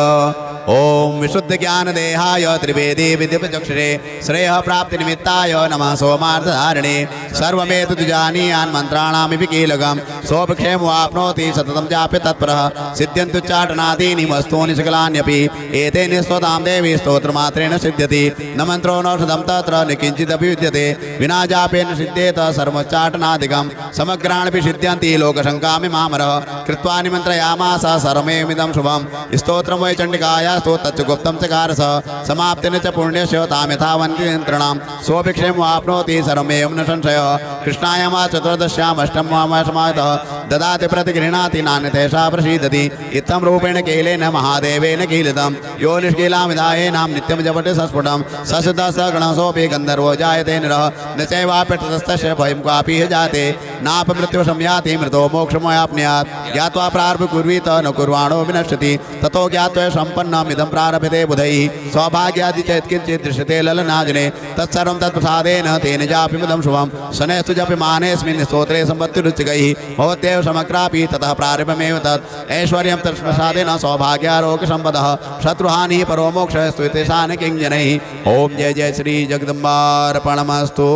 ओम विशुद्ध ज्ञान देहाय त्रिवेदी विद्युपचक्षुषे श्रेयः प्राप्ति निमित्ताय नमः सोमार्थधारिणे। सर्वमेतत् जानीयान् मन्त्राणामिति कीलकं सोपक्षेम वाप्नोति सततं चाप्य तत्परः सिद्ध्यन्तु चाटनादीनि वस्तूनि सकलान्यपि एतेन स्तोतां देवी स्तोत्रमात्रेण सिद्ध्यति न मन्त्रो नौषधं तत्र न किञ्चिदपि विद्यते विना जापेन सिद्ध्येत सर्वचाटनादिकं समग्राणपि सिद्ध्यन्ति लोकशङ्कामि मामरः कृत्वा निमन्त्रयामास सर्वमेमिदं शुभं स्तोत्रं वै चण्डिकाया स्तोत्रं गुप्तं चकारस समाप्तेन च पुण्यस्य तां यथा वन्दियन्त्रणां सोऽभिक्षेम वाप्नोति सर्वमेव न संशयः। कृष्णायां चतुर्दश्याम् अष्टममासमातः ददाति प्रतिगृह्णाति नान्यथैषा प्रसीदति इत्थं रूपेण कीलेन महादेवेन कीलितं यो निष्कीलां विधायेनां नित्यं जपति सस्फुटं ससिद्धसगणसोऽपि गन्धर्वो जायते नरः न चैवाप्यतस्तस्य भयं क्वापि जाते नापमृत्युसंयाति मृतो मोक्षमवाप्नुयात् ज्ञात्वा प्रारब्ध कुर्वीत न कुर्वाणो विनश्यति ततो ज्ञात्वा सम्पन्नमिदं प्रारभते बुधैः सौभाग्यादि चेत् किञ्चित् दृश्यते ललनाजने तत्सर्वं तत्प्रसादेन तेन जाप्यमिदं शुभं शनैस्तु जप्यमानेऽस्मिन् स्तोत्रे सम्पत्तिरुचिकैः भवत्येव समग्रापि ततः प्रारम्भमेव तत् ऐश्वर्यं तत्प्रसादेन सौभाग्यारोग्यसम्पदः शत्रुहानिः परो मोक्षः स्तुतेषान् किञ्जनैः। ओम जय जय श्री जगदम्बार्पणमस्तु।